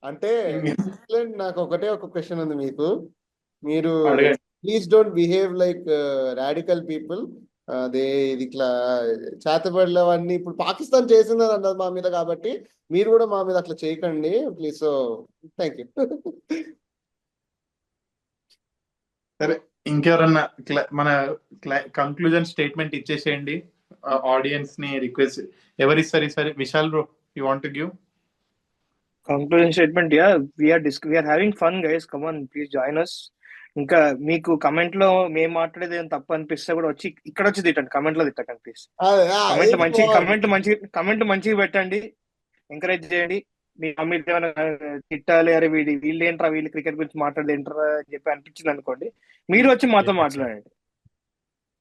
అంటే నాకు ఒక క్వశ్చన్ ఉంది మీకు. మీరు please don't behave like radical people. అదే ఇది ఇట్లా చేతబడులవన్నీ ఇప్పుడు పాకిస్తాన్ చేసిందని అన్నది మా మీద, కాబట్టి మీరు కూడా మా మీద అట్లా చేయకండి ప్లీజ్. So thank you. సరే, ఇంకెవరన్నా మన కంక్లూజన్ స్టేట్మెంట్ ఇచ్చేసేయండి. ఆడియన్స్ ని రిక్వెస్ట్ ఎవరిస్తారు ఈసారి? Vishal bro, you want to give conclusion statement? Yeah, we're having fun guys, come on please join us. ఇంకా మీకు కమెంట్ లో మేము మాట్లాడేది ఏం తప్పు అనిపిస్తే కూడా వచ్చి ఇక్కడ వచ్చి తిట్టండి, కమెంట్ లో తిట్టకండి ప్లీజ్. కమెంట్ మంచిగా పెట్టండి, ఎంకరేజ్ చేయండి. మీ మమ్మీ ఏమైనా తిట్టాలి, అరే వీళ్ళు ఏంట్రా, వీళ్ళు క్రికెట్ గురించి మాట్లాడేది ఏంట్రా అని చెప్పి అనిపించింది అనుకోండి, మీరు వచ్చి మాతో మాట్లాడండి.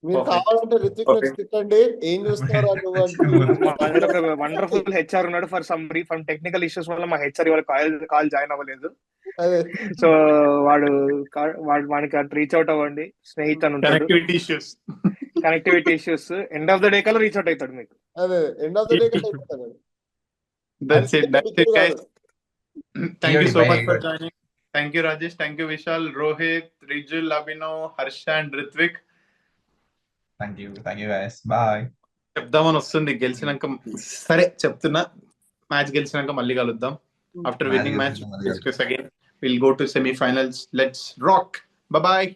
మీరు కావాలంటే రిత్విక్ నుంచి తిట్టండి, ఏం చూస్తారా నువ్వు అంటే. మా దగ్గర ఒక వండర్ఫుల్ హెచ్ఆర్ ఉన్నాడు, for sum from technical issues వల్ల మా హెచ్ఆర్ ఇవాళ కాల్ జాయిన్ అవ్వలేదు. అదే సో వాడికి రీచ్ అవుట్ అవ్వండి. స్నేహిత్ అని ఉంటాడు, connectivity issues, end of the day కల్లా రీచ్ అవుట్ అవుతాడు మీకు. అదే ఎండ్ ఆఫ్ ద డే కల్లా అయిపోతాడు. That's it guys. Thank you so much for joining. Thank you Rajesh, thank you Vishal, Rohit, Rijul, Abhinav, Harsha and Ritvik. Thank you guys, bye. చెప్దామని వస్తుంది గెలిచినాక. సరే చెప్తున్నా, మ్యాచ్ గెలిచినాక మళ్ళీ కలుద్దాం. After winning match discuss again. We'll go to semi-finals. Let's rock. Bye bye.